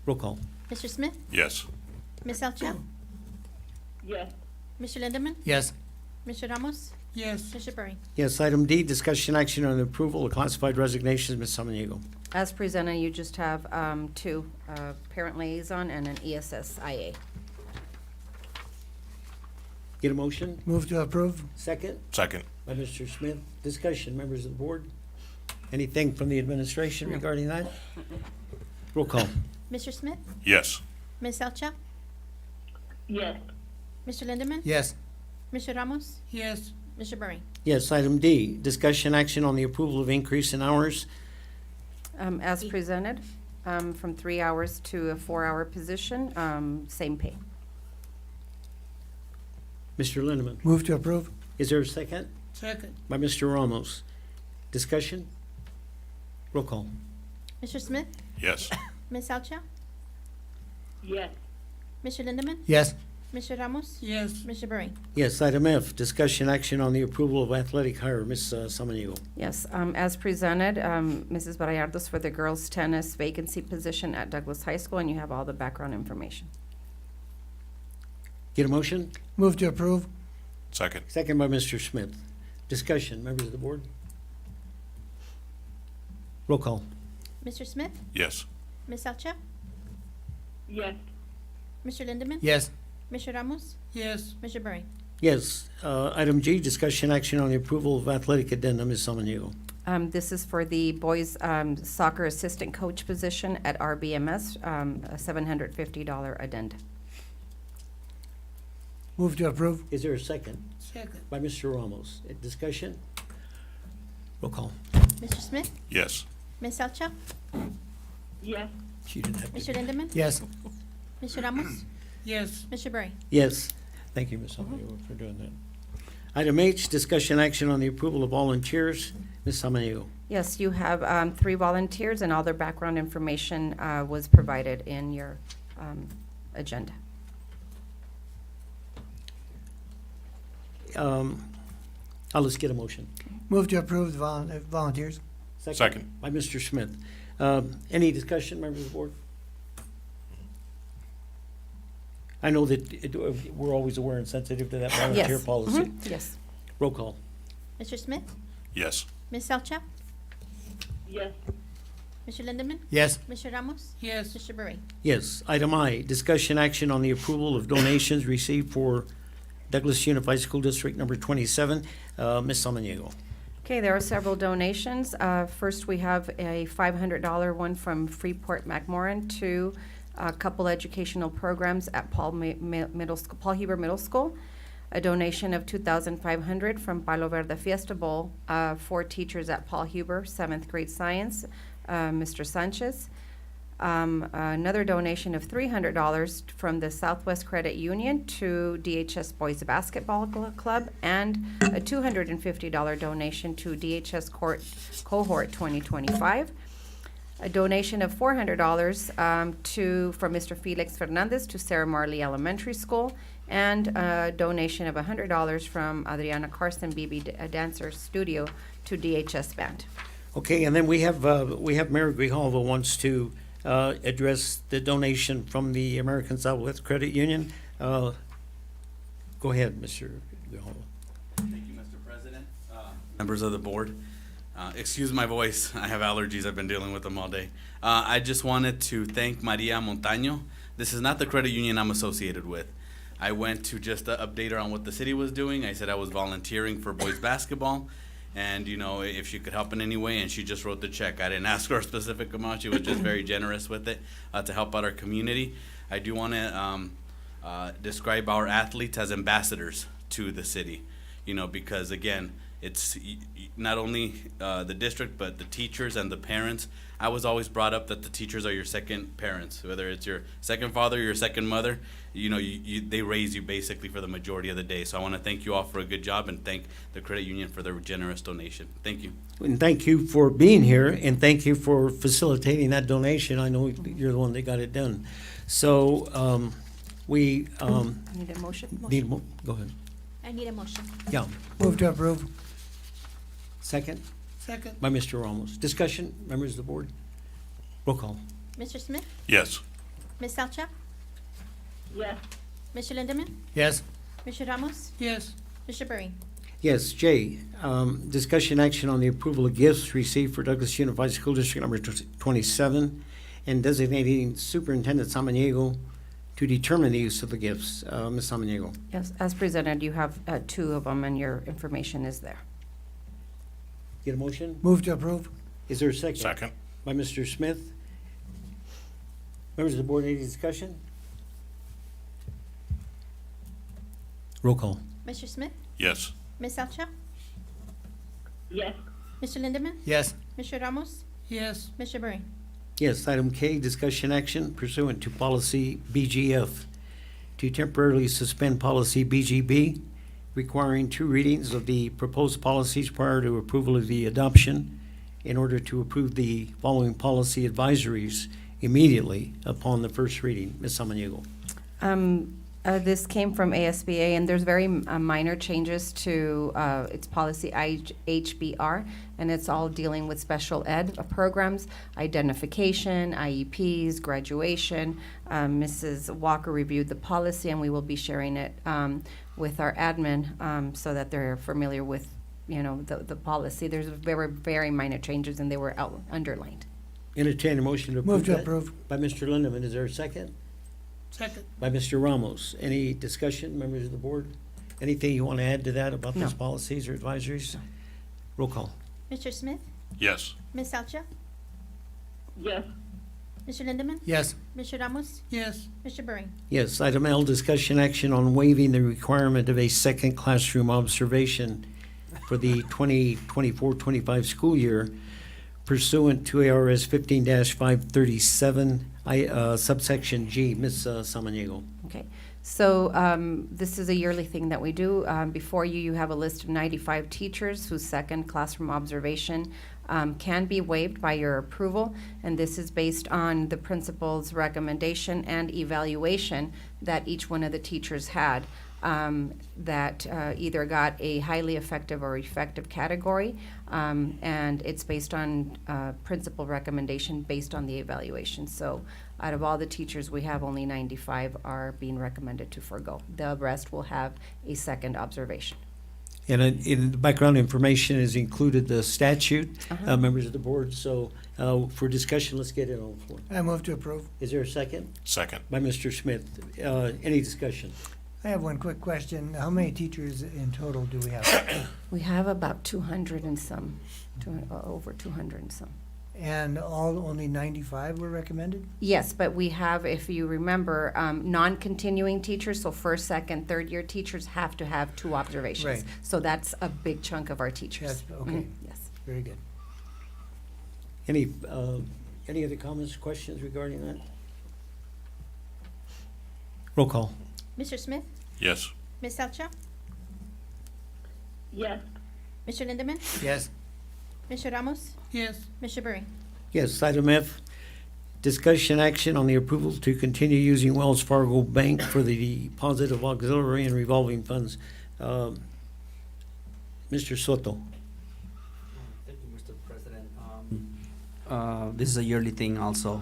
Roll call. Mr. Smith? Yes. Ms. Elcha? Yes. Mr. Lindemann? Yes. Mr. Ramos? Yes. Mr. Bering? Yes, item D, discussion action on the approval of classified resignations. Ms. Samaniego. As presented, you just have 2, parent liaison and an ESSIA. Get a motion? Move to approve. Second? Second. By Mr. Smith. Discussion, members of the board? Anything from the administration regarding that? Roll call. Mr. Smith? Yes. Ms. Elcha? Yes. Mr. Lindemann? Yes. Mr. Ramos? Yes. Mr. Bering? Yes, item D, discussion action on the approval of increase in hours. As presented, from 3 hours to a 4-hour position, same pay. Mr. Lindeman. Move to approve. Is there a second? Second. By Mr. Ramos. Discussion? Roll call. Mr. Smith? Yes. Ms. Elcha? Yes. Mr. Lindemann? Yes. Mr. Ramos? Yes. Mr. Bering? Yes, item F, discussion action on the approval of athletic hire. Ms. Samaniego. Yes, as presented, Mrs. Barayardos for the girls' tennis vacancy position at Douglas High School, and you have all the background information. Get a motion? Move to approve. Second. Second by Mr. Smith. Discussion, members of the board? Roll call. Mr. Smith? Yes. Ms. Elcha? Yes. Mr. Lindemann? Yes. Mr. Ramos? Yes. Mr. Bering? Yes, item G, discussion action on the approval of athletic addendum. Ms. Samaniego. This is for the boys soccer assistant coach position at RBMS, a $750 addendum. Move to approve. Is there a second? Second. By Mr. Ramos. Discussion? Roll call. Mr. Smith? Yes. Ms. Elcha? Yes. She didn't have to. Mr. Lindemann? Yes. Mr. Ramos? Yes. Mr. Bering? Yes. Thank you, Ms. Samaniego, for doing that. Item H, discussion action on the approval of volunteers. Ms. Samaniego. Yes, you have 3 volunteers, and all their background information was provided in your agenda. Let's get a motion. Move to approve the volunteers. Second. By Mr. Smith. Any discussion, members of the board? I know that we're always aware and sensitive to that volunteer Yes. policy. Mhm. Yes. Roll call. Mr. Smith? Yes. Ms. Salcha? Yes. Mr. Lindemann? Yes. Mr. Ramos? Yes. Mr. Beret? Yes. Item I, discussion action on the approval of donations received for Douglas Unified School District number 27. Ms. Samaniego. Okay, there are several donations. First, we have a $500 one from Freeport McMorran to a couple educational programs at Paul Huber Middle School. A donation of $2,500 from Palo Verde Fiesta Bowl for teachers at Paul Huber, 7th grade science, Mr. Sanchez. Another donation of $300 from the Southwest Credit Union to DHS Boys Basketball Club, and a $250 donation to DHS Cohort 2025. A donation of $400 from Mr. Felix Fernandez to Sarah Marley Elementary School, and a donation of $100 from Adriana Carson BB Dancer Studio to DHS Band. Okay, and then we have Mayor Grijalva wants to address the donation from the American Southwest Credit Union. Go ahead, Mr. Grijalva. Thank you, Mr. President. Members of the board. Excuse my voice. I have allergies. I've been dealing with them all day. I just wanted to thank Maria Montaño. This is not the credit union I'm associated with. I went to just update her on what the city was doing. I said I was volunteering for boys basketball, and if she could help in any way, and she just wrote the check. I didn't ask her a specific amount. She was just very generous with it to help out our community. I do want to describe our athletes as ambassadors to the city, because again, it's not only the district, but the teachers and the parents. I was always brought up that the teachers are your second parents, whether it's your second father or your second mother. They raise you basically for the majority of the day. So I want to thank you all for a good job, and thank the credit union for their generous donation. Thank you. And thank you for being here, and thank you for facilitating that donation. I know you're the one that got it done. So we Need a motion? go ahead. I need a motion. Yeah. Move to approve. Second Second. by Mr. Ramos. Discussion, members of the board? Roll call. Mr. Smith? Yes. Ms. Salcha? Yes. Mr. Lindemann? Yes. Mr. Ramos? Yes. Mr. Beret? Yes, Jay, discussion action on the approval of gifts received for Douglas Unified School District number 27, and designating Superintendent Samaniego to determine the use of the gifts. Ms. Samaniego. Yes, as presented, you have 2 of them, and your information is there. Get a motion? Move to approve. Is there a second? Second. By Mr. Smith. Members of the board, any discussion? Roll call. Mr. Smith? Yes. Ms. Salcha? Yes. Mr. Lindemann? Yes. Mr. Ramos? Yes. Mr. Beret? Yes, item K, discussion action pursuant to policy BGF to temporarily suspend policy BGB, requiring 2 readings of the proposed policies prior to approval of the adoption in order to approve the following policy advisories immediately upon the first reading. Ms. Samaniego. This came from ASBA, and there's very minor changes to its policy HBR, and it's all dealing with special ed programs, identification, IEPs, graduation. Mrs. Walker reviewed the policy, and we will be sharing it with our admin so that they're familiar with, the policy. There's very, very minor changes, and they were underlined. Entertain a motion to approve Move to that. approve. By Mr. Lindeman. Is there a second? Second. By Mr. Ramos. Any discussion, members of the board? Anything you want to add to that about No. those policies or advisories? Roll call. Mr. Smith? Yes. Ms. Salcha? Yes. Mr. Lindemann? Yes. Mr. Ramos? Yes. Mr. Beret? Yes, item L, discussion action on waiving the requirement of a second classroom observation for the 2024-25 school year pursuant to ARS 15-537, subsection G. Ms. Samaniego. Okay, So this is a yearly thing that we do. Before you, you have a list of 95 teachers whose second classroom observation can be waived by your approval, and this is based on the principal's recommendation and evaluation that each one of the teachers had that either got a highly effective or effective category, and it's based on principal recommendation based on the evaluation. So out of all the teachers we have, only 95 are being recommended to forego. The rest will have a second observation. And in the background information is included the statute, members of the board. So for discussion, let's get it on the floor. I move to approve. Is there a second? Second. By Mr. Smith. Any discussion? I have one quick question. How many teachers in total do we have? We have about 200 and some, over 200 and some. And only 95 were recommended? Yes, but we have, if you remember, non-continuing teachers, so first, second, third year teachers have to have 2 observations. Right. So that's a big chunk of our teachers. Yes, okay. Yes. Very good. Any other comments, questions regarding that? Roll call. Mr. Smith? Yes. Ms. Salcha? Yes. Mr. Lindemann? Yes. Mr. Ramos? Yes. Mr. Burry? Yes, item F, discussion action on the approval to continue using Wells Fargo Bank for the deposit of auxiliary and revolving funds. Mr. Soto. Thank you, Mr. President. This is a yearly thing also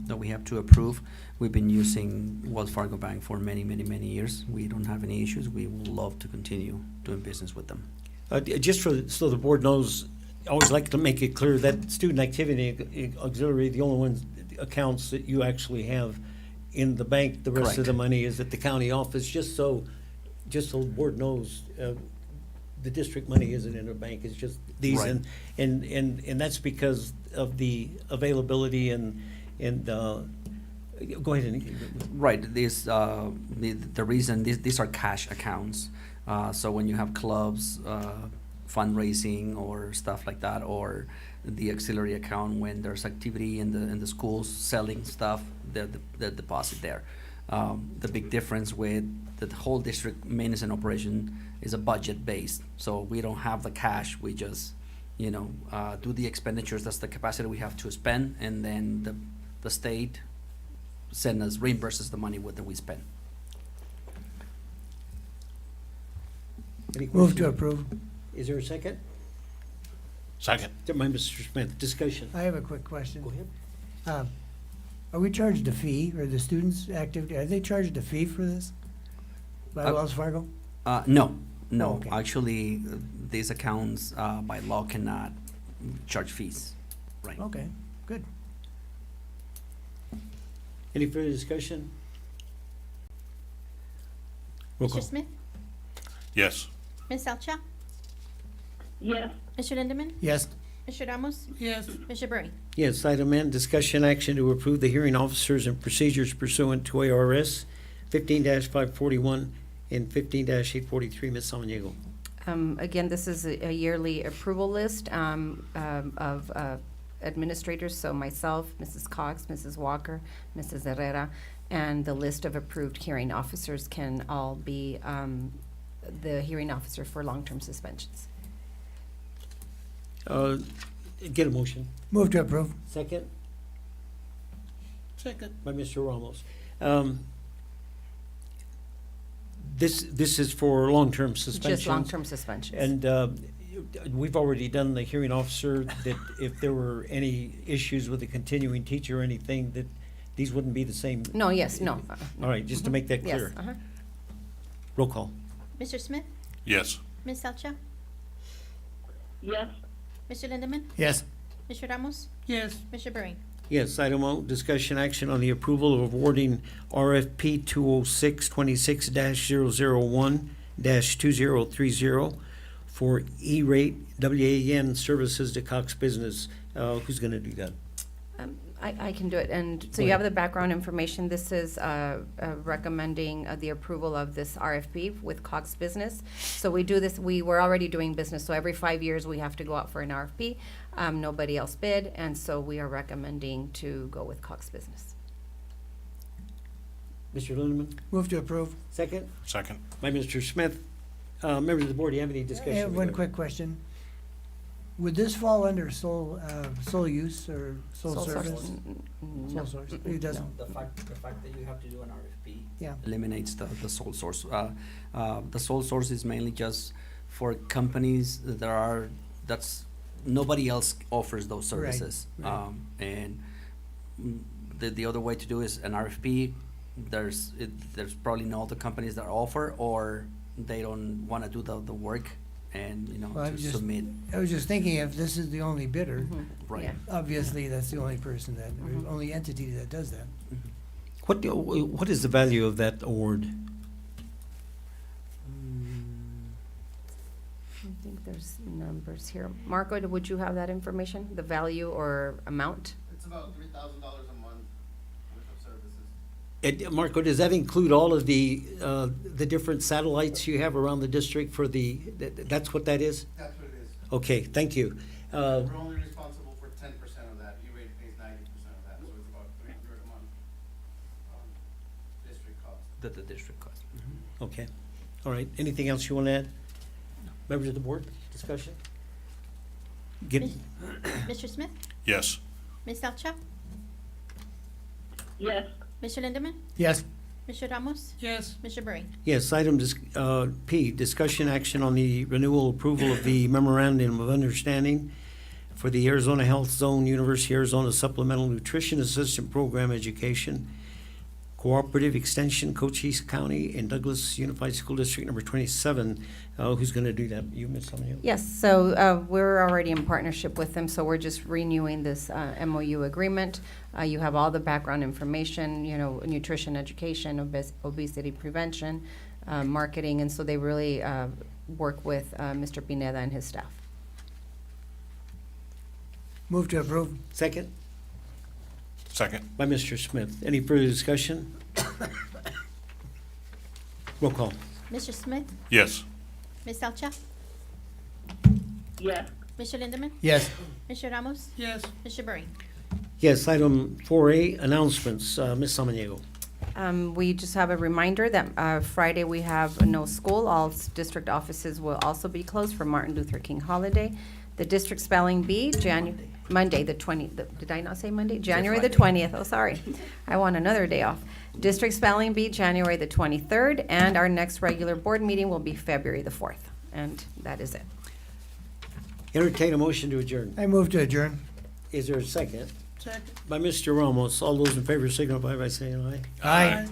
that we have to approve. We've been using Wells Fargo Bank for many, many, many years. We don't have any issues. We would love to continue doing business with them. Just so the board knows, I always like to make it clear that student activity auxiliary, the only ones, accounts that you actually have in the bank. The rest of Correct. the money is at the county office, just so the board knows, the district money isn't in a bank, it's just these. Right. And that's because of the availability and go ahead and. Right, this, the reason, these are cash accounts. So when you have clubs, fundraising or stuff like that, or the auxiliary account when there's activity in the schools selling stuff, the deposit there. The big difference with the whole district maintenance and operation is a budget based. So we don't have the cash, we just, do the expenditures, that's the capacity we have to spend, and then the state reimburses the money that we spend. Any Move to questions? approve. Is there a second? Second. By Mr. Smith, discussion. I have a quick question. Go ahead. Are we charged a fee, or the students' activity, are they charged a fee for this by Wells Fargo? No. Oh, okay. Actually, these accounts by law cannot charge fees, right? Okay, good. Any further discussion? Roll call. Mr. Smith? Yes. Ms. Salcha? Yes. Mr. Lindemann? Yes. Mr. Ramos? Yes. Mr. Burry? Yes, item N, discussion action to approve the hearing officers and procedures pursuant to ARS 15-541 and 15-843. Ms. Samaniego. Again, this is a yearly approval list of administrators, so myself, Mrs. Cox, Mrs. Walker, Mrs. Herrera, and the list of approved hearing officers can all be the hearing officer for long-term suspensions. Get a motion. Move to approve. Second? Second. By Mr. Ramos. This is for long-term suspension. Just long-term suspensions. And we've already done the hearing officer, that if there were any issues with a continuing teacher or anything, that these wouldn't be the same. No, yes, no. All right, just to make that Yes, clear. uh-huh. Roll call. Mr. Smith? Yes. Ms. Salcha? Yes. Mr. Lindemann? Yes. Mr. Ramos? Yes. Mr. Burry? Yes, item O, discussion action on the approval of awarding RFP 206-26-001-2030 for E-rate WAN services to Cox Business. Who's gonna do that? I can do it, and so you have the background information. This is recommending the approval of this RFP with Cox Business. So we do this, we were already doing business, so every 5 years we have to go out for an RFP. Nobody else bid, and so we are recommending to go with Cox Business. Mr. Lindeman, Move to approve. second Second. by Mr. Smith. Members of the board, do you have any discussion? I have one regarding- quick question. Would this fall under sole use or sole Sole source. service? Sole source, it doesn't? The fact that you have to do an RFP Yeah. eliminates the sole source. The sole source is mainly just for companies that's, nobody else offers those Right, services. right. And the other way to do is an RFP. There's probably no other companies that offer, or they don't want to do the work and, Well, to submit. I was just thinking, if this is the only bidder, Right. Yeah. obviously that's the only person that, or only entity that does that. What is the value of that award? I think there's numbers here. Marco, would you have that information, the value or amount? It's about $3,000 a month worth of services. Marco, does that include all of the different satellites you have around the district for that's what that is? That's what it is. Okay, thank you. We're only responsible for 10% of that. E-rate pays 90% of that, so it's about $300 a month district cost. The district cost. Okay, all right. Anything else you want to add? Members of the board, discussion? Mr. Smith? Yes. Ms. Alcha? Yes. Mr. Lindemann? Yes. Mr. Ramos? Yes. Mr. Murray? Yes, item P, discussion action on the renewal approval of the memorandum of understanding for the Arizona Health Zone University of Arizona Supplemental Nutrition Assistant Program Education, Cooperative Extension, Cochise County, and Douglas Unified School District number 27. Who's going to do that? You, Ms. Samuel? Yes, so we're already in partnership with them, so we're just renewing this MOU agreement. You have all the background information, nutrition education, obesity prevention, marketing, and so they really work with Mr. Pineda and his staff. Move to approve. Second? Second. By Mr. Smith. Any further discussion? Roll call. Mr. Smith? Yes. Ms. Alcha? Yes. Mr. Lindemann? Yes. Mr. Ramos? Yes. Mr. Murray? Yes, item 4A, announcements. Ms. Samaniego. We just have a reminder that Friday we have no school. All district offices will also be closed for Martin Luther King holiday. The district spelling bee, Monday, the 20th. Did I not say Monday? January the 20th. Oh, sorry. I want another day off. District spelling bee, January the 23rd, and our next regular board meeting will be February the 4th. And that is it. Entertain a motion to adjourn. I move to adjourn. Is there a second? Second. By Mr. Ramos. All those in favor signify by saying aye. Aye.